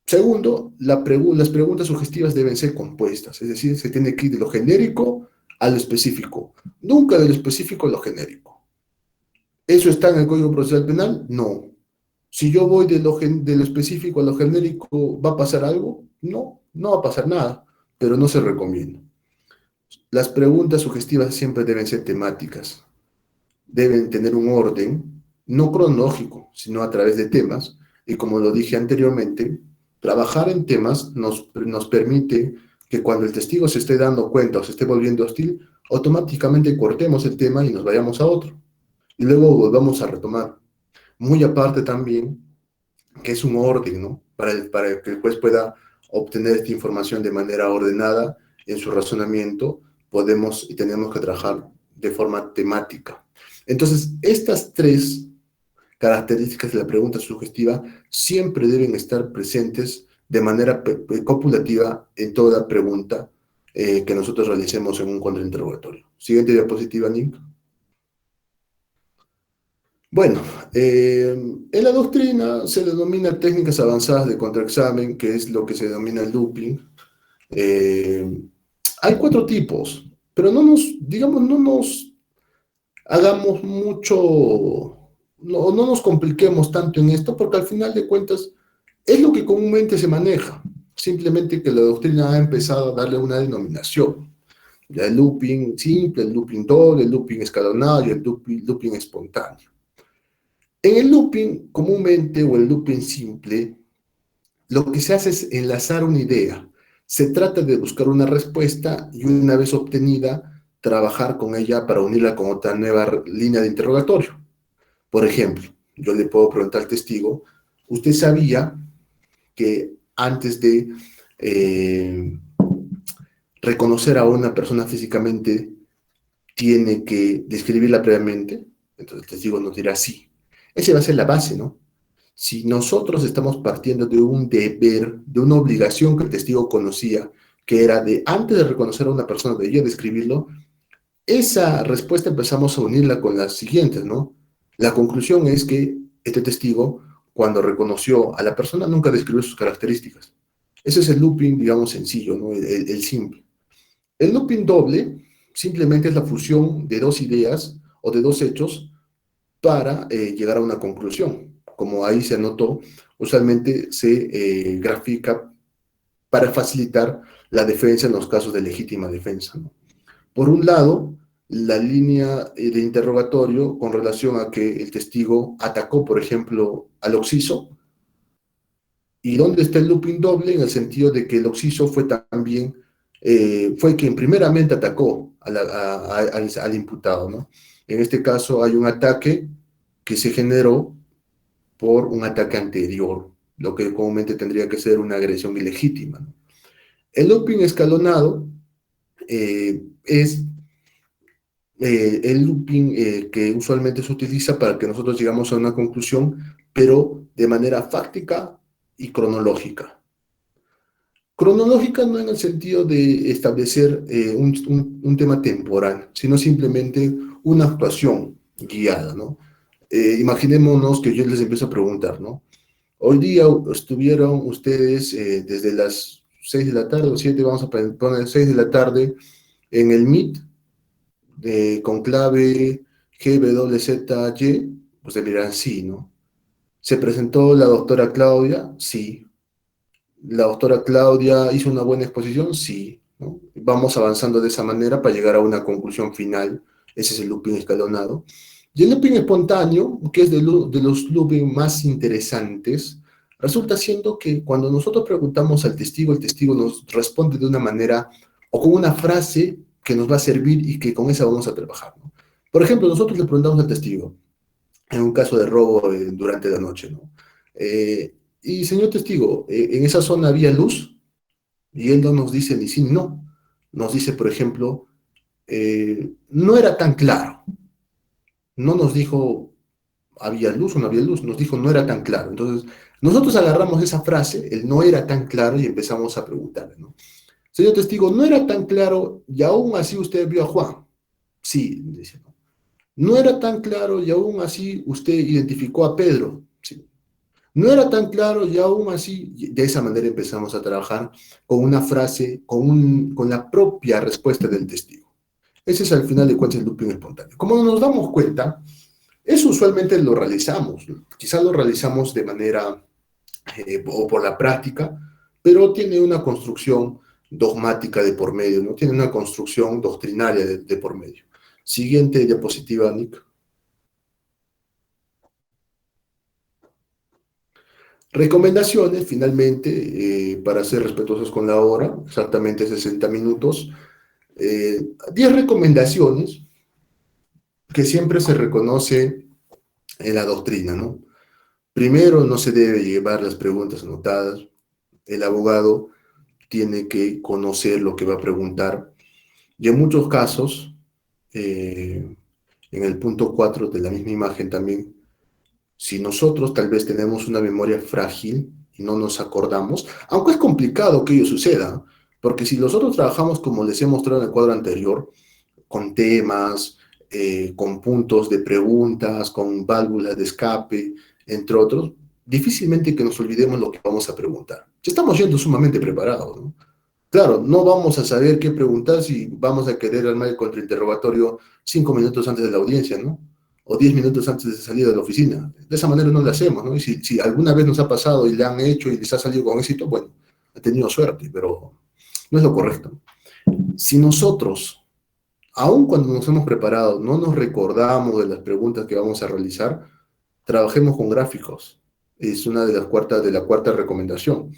Segundo, las preguntas sugestivas deben ser compuestas, es decir, se tiene que ir de lo genérico a lo específico, nunca de lo específico a lo genérico. ¿Eso está en el Código Procesal Penal? No. Si yo voy de lo específico a lo genérico, ¿va a pasar algo? No, no va a pasar nada, pero no se recomienda. Las preguntas sugestivas siempre deben ser temáticas, deben tener un orden, no cronológico, sino a través de temas, y como lo dije anteriormente, trabajar en temas nos permite que cuando el testigo se esté dando cuenta o se esté volviendo hostil, automáticamente cortemos el tema y nos vayamos a otro, y luego volvamos a retomar. Muy aparte también, que es un orden, ¿no? Para que el juez pueda obtener esta información de manera ordenada en su razonamiento, podemos y tenemos que trabajar de forma temática. Entonces, estas tres características de la pregunta sugestiva siempre deben estar presentes de manera copulativa en toda pregunta que nosotros realicemos en un contrainterrogatorio. Siguiente diapositiva, Nick. Bueno, en la doctrina se denomina técnicas avanzadas de contraexamen, que es lo que se denomina el looping. Eh, Hay cuatro tipos, pero digamos, no nos hagamos mucho, no nos compliquemos tanto en esto, porque al final de cuentas es lo que comúnmente se maneja, simplemente que la doctrina ha empezado a darle una denominación. Ya el looping simple, el looping doble, el looping escalonado y el looping espontáneo. En el looping comúnmente o el looping simple, lo que se hace es enlazar una idea. Se trata de buscar una respuesta y una vez obtenida, trabajar con ella para unirla con otra nueva línea de interrogatorio. Por ejemplo, yo le puedo preguntar al testigo, ¿usted sabía que antes de reconocer a una persona físicamente tiene que describirla previamente? Entonces el testigo nos dirá sí. Esa va a ser la base, ¿no? Si nosotros estamos partiendo de un deber, de una obligación que el testigo conocía, que era de antes de reconocer a una persona debía describirlo, esa respuesta empezamos a unirla con las siguientes, ¿no? La conclusión es que este testigo, cuando reconoció a la persona, nunca describió sus características. Ese es el looping, digamos, sencillo, ¿no? El simple. El looping doble simplemente es la fusión de dos ideas o de dos hechos para llegar a una conclusión. Como ahí se anotó, usualmente se grafica para facilitar la defensa en los casos de legítima defensa, ¿no? Por un lado, la línea de interrogatorio con relación a que el testigo atacó, por ejemplo, al occiso. ¿Y dónde está el looping doble? En el sentido de que el occiso fue también, fue quien primeramente atacó al imputado, ¿no? En este caso hay un ataque que se generó por un ataque anterior, lo que comúnmente tendría que ser una agresión ilegítima, ¿no? El looping escalonado es el looping que usualmente se utiliza para que nosotros llegamos a una conclusión, pero de manera fáctica y cronológica. Cronológica no en el sentido de establecer un tema temporal, sino simplemente una actuación guiada, ¿no? Imaginémonos que yo les empiezo a preguntar, ¿no? Hoy día estuvieron ustedes desde las 6 de la tarde o 7, vamos a poner 6 de la tarde, en el Meet con clave GWZY, pues le dirán sí, ¿no? ¿Se presentó la doctora Claudia? Sí. ¿La doctora Claudia hizo una buena exposición? Sí, ¿no? Vamos avanzando de esa manera para llegar a una conclusión final. Ese es el looping escalonado. Y el looping espontáneo, que es de los looping más interesantes, resulta siendo que cuando nosotros preguntamos al testigo, el testigo nos responde de una manera o con una frase que nos va a servir y que con esa vamos a trabajar, ¿no? Por ejemplo, nosotros le preguntamos al testigo, en un caso de robo durante la noche, ¿no? Y señor testigo, ¿en esa zona había luz? Y él no nos dice ni sí ni no. Nos dice, por ejemplo, no era tan claro. No nos dijo había luz o no había luz, nos dijo no era tan claro. Entonces, nosotros agarramos esa frase, el no era tan claro, y empezamos a preguntarle, ¿no? Señor testigo, no era tan claro y aún así usted vio a Juan. Sí, dice, ¿no? No era tan claro y aún así usted identificó a Pedro. Sí. No era tan claro y aún así, de esa manera empezamos a trabajar con una frase, con la propia respuesta del testigo. Ese es al final de cuentas el looping espontáneo. Como nos damos cuenta, eso usualmente lo realizamos, ¿no? Quizás lo realizamos de manera o por la práctica, pero tiene una construcción dogmática de por medio, ¿no? Tiene una construcción doctrinaria de por medio. Siguiente diapositiva, Nick. Recomendaciones, finalmente, para ser respetuosos con la hora, exactamente 60 minutos. 10 recomendaciones que siempre se reconoce en la doctrina, ¿no? Primero, no se debe llevar las preguntas anotadas. El abogado tiene que conocer lo que va a preguntar. Y en muchos casos, en el punto 4 de la misma imagen también, si nosotros tal vez tenemos una memoria frágil y no nos acordamos, aunque es complicado que ello suceda, porque si nosotros trabajamos como les he mostrado en el cuadro anterior, con temas, con puntos de preguntas, con válvulas de escape, entre otros, difícilmente que nos olvidemos lo que vamos a preguntar. Ya estamos yendo sumamente preparados, ¿no? Claro, no vamos a saber qué preguntar si vamos a querer armar el contrainterrogatorio 5 minutos antes de la audiencia, ¿no? o 10 minutos antes de salir de la oficina. De esa manera no lo hacemos, ¿no? Y si alguna vez nos ha pasado y le han hecho y les ha salido con éxito, bueno, ha tenido suerte, pero no es lo correcto. Si nosotros, aun cuando nos hemos preparado, no nos recordamos de las preguntas que vamos a realizar, trabajemos con gráficos. Es una de la cuarta recomendación.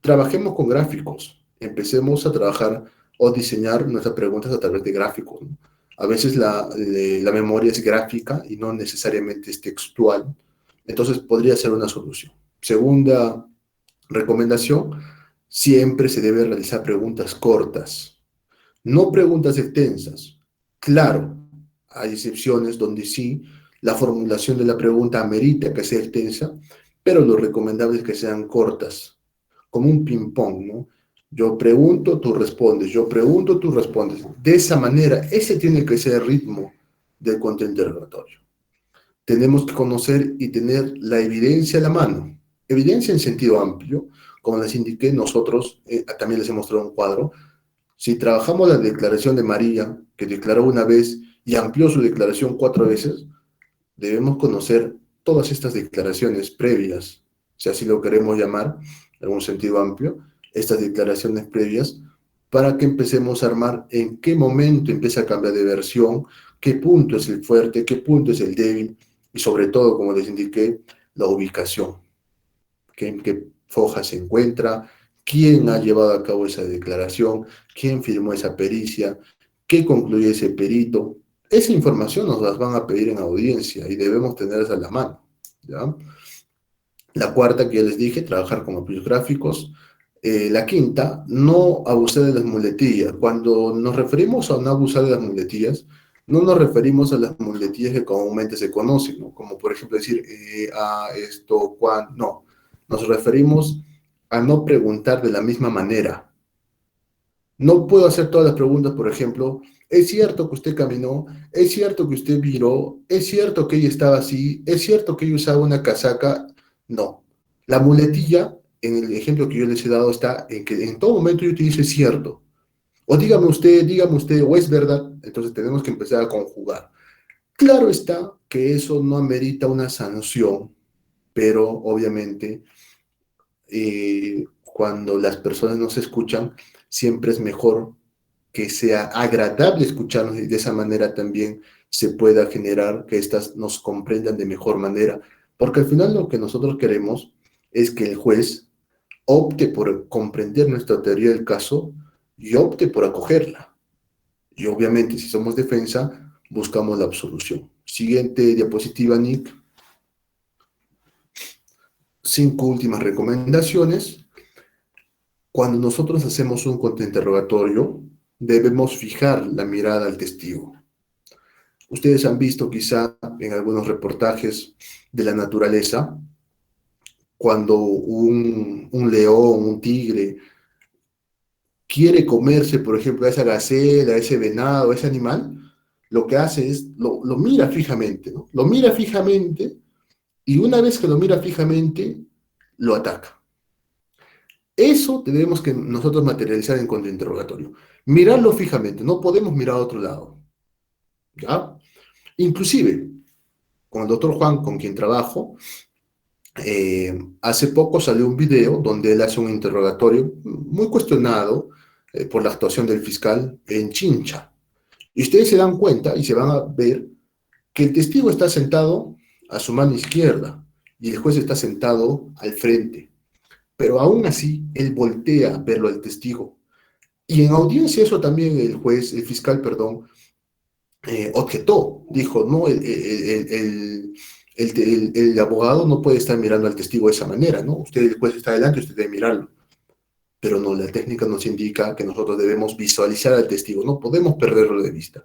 Trabajemos con gráficos. Empecemos a trabajar o diseñar nuestras preguntas a través de gráficos, ¿no? A veces la memoria es gráfica y no necesariamente es textual. Entonces podría ser una solución. Segunda recomendación, siempre se debe realizar preguntas cortas, no preguntas extensas. Claro, hay excepciones donde sí, la formulación de la pregunta amerita que sea extensa, pero lo recomendable es que sean cortas, como un ping-pong, ¿no? Yo pregunto, tú respondes, yo pregunto, tú respondes. De esa manera, ese tiene que ser el ritmo del contrainterrogatorio. Tenemos que conocer y tener la evidencia a la mano. Evidencia en sentido amplio, como les indiqué, nosotros también les he mostrado un cuadro. Si trabajamos la declaración de María, que declaró una vez y amplió su declaración 4 veces, debemos conocer todas estas declaraciones previas, si así lo queremos llamar, en un sentido amplio, estas declaraciones previas, para que empecemos a armar en qué momento empieza a cambiar de versión, qué punto es el fuerte, qué punto es el débil, y sobre todo, como les indiqué, la ubicación, en qué foja se encuentra, quién ha llevado a cabo esa declaración, quién firmó esa pericia, qué concluye ese perito. Esa información nos las van a pedir en audiencia y debemos tenerlas a la mano, ¿ya? La cuarta que ya les dije, trabajar con apoyos gráficos. La quinta, no abusar de las muletillas. Cuando nos referimos a no abusar de las muletillas, no nos referimos a las muletillas que comúnmente se conocen, ¿no? Como por ejemplo decir, a esto, cuándo, no. Nos referimos a no preguntar de la misma manera. No puedo hacer todas las preguntas, por ejemplo, ¿es cierto que usted caminó? ¿Es cierto que usted viró? ¿Es cierto que ella estaba así? ¿Es cierto que ella usaba una casaca? No. La muletilla, en el ejemplo que yo les he dado, está en que en todo momento yo utilizo es cierto. O dígame usted, o es verdad. Entonces tenemos que empezar a conjugar. Claro está que eso no amerita una sanción, pero obviamente cuando las personas nos escuchan, siempre es mejor que sea agradable escucharnos y de esa manera también se pueda generar que éstas nos comprendan de mejor manera. Porque al final lo que nosotros queremos es que el juez opte por comprender nuestra teoría del caso y opte por acogerla. Y obviamente, si somos defensa, buscamos la absolución. Siguiente diapositiva, Nick. 5 últimas recomendaciones. Cuando nosotros hacemos un contrainterrogatorio, debemos fijar la mirada al testigo. Ustedes han visto quizá en algunos reportajes de la naturaleza, cuando un león, un tigre, quiere comerse, por ejemplo, a esa gacela, a ese venado, a ese animal, lo que hace es, lo mira fijamente, ¿no? Lo mira fijamente y una vez que lo mira fijamente, lo ataca. Eso tenemos que nosotros materializar en contrainterrogatorio. Mirarlo fijamente, no podemos mirar a otro lado, ¿ya? Inclusive, con el doctor Juan, con quien trabajo, hace poco salió un video donde él hace un interrogatorio muy cuestionado por la actuación del fiscal en Chincha. Y ustedes se dan cuenta y se van a ver que el testigo está sentado a su mano izquierda y el juez está sentado al frente. Pero aún así, él voltea a verlo al testigo. Y en audiencia eso también el fiscal, perdón, objetó, dijo, no, el abogado no puede estar mirando al testigo de esa manera, ¿no? Usted, el juez está adelante, usted debe mirarlo. Pero no, la técnica nos indica que nosotros debemos visualizar al testigo, no podemos perderlo de vista.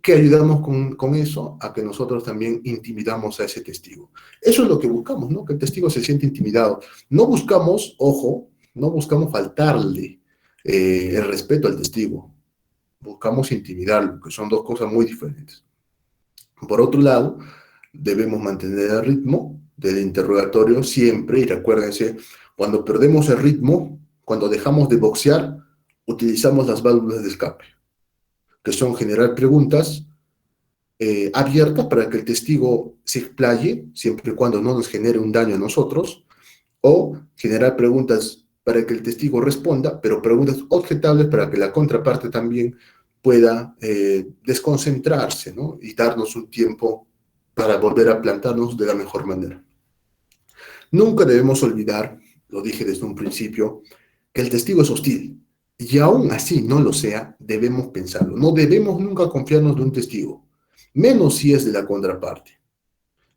¿Qué ayudamos con eso? A que nosotros también intimidamos a ese testigo. Eso es lo que buscamos, ¿no? Que el testigo se siente intimidado. No buscamos, ojo, no buscamos faltarle el respeto al testigo. Buscamos intimidarlo, que son dos cosas muy diferentes. Por otro lado, debemos mantener el ritmo del interrogatorio siempre, y recuérdense, cuando perdemos el ritmo, cuando dejamos de boxear, utilizamos las válvulas de escape, que son generar preguntas abierta para que el testigo se explaye, siempre y cuando no nos genere un daño a nosotros, o generar preguntas para que el testigo responda, pero preguntas objetables para que la contraparte también pueda desconcentrarse, ¿no? Y darnos un tiempo para volver a plantarnos de la mejor manera. Nunca debemos olvidar, lo dije desde un principio, que el testigo es hostil. Y aún así no lo sea, debemos pensarlo. No debemos nunca confiarnos de un testigo, menos si es de la contraparte.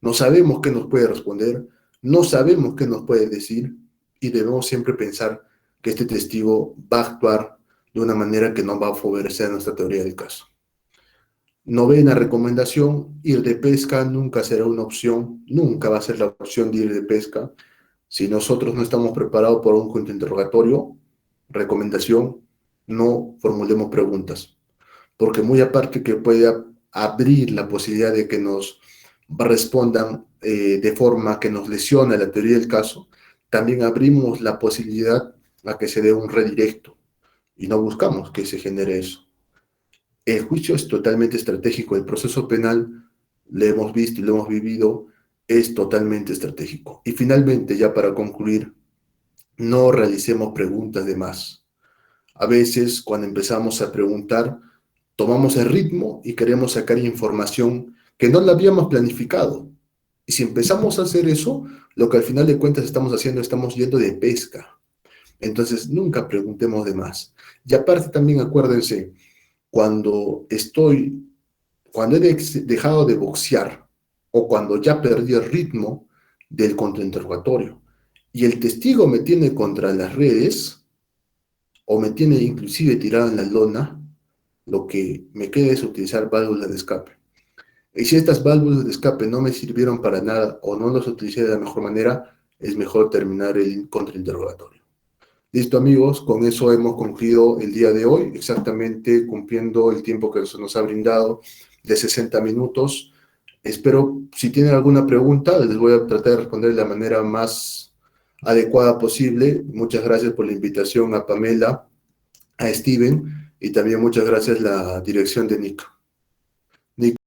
No sabemos qué nos puede responder, no sabemos qué nos puede decir y debemos siempre pensar que este testigo va a actuar de una manera que no va a favorecer nuestra teoría del caso. Novena recomendación, ir de pesca nunca será una opción, nunca va a ser la opción de ir de pesca. Si nosotros no estamos preparados por un contrainterrogatorio, recomendación, no formulemos preguntas, porque muy aparte que pueda abrir la posibilidad de que nos respondan de forma que nos lesione la teoría del caso, también abrimos la posibilidad a que se dé un redirecto y no buscamos que se genere eso. El juicio es totalmente estratégico, el proceso penal, lo hemos visto y lo hemos vivido, es totalmente estratégico. Y finalmente, ya para concluir, no realicemos preguntas de más. A veces, cuando empezamos a preguntar, tomamos el ritmo y queremos sacar información que no la habíamos planificado. Y si empezamos a hacer eso, lo que al final de cuentas estamos haciendo, estamos yendo de pesca. Entonces, nunca preguntemos de más. Y aparte también acuérdense, cuando cuando he dejado de boxear o cuando ya perdí el ritmo del contrainterrogatorio y el testigo me tiene contra las redes o me tiene inclusive tirado en la lona, lo que me queda es utilizar válvulas de escape. Y si estas válvulas de escape no me sirvieron para nada o no las utilicé de la mejor manera, es mejor terminar el contrainterrogatorio. Listo, amigos, con eso hemos concluido el día de hoy, exactamente cumpliendo el tiempo que se nos ha brindado de 60 minutos. Espero, si tienen alguna pregunta, les voy a tratar de responder de la manera más adecuada posible. Muchas gracias por la invitación a Pamela, a Steven, y también muchas gracias a la dirección de Nick.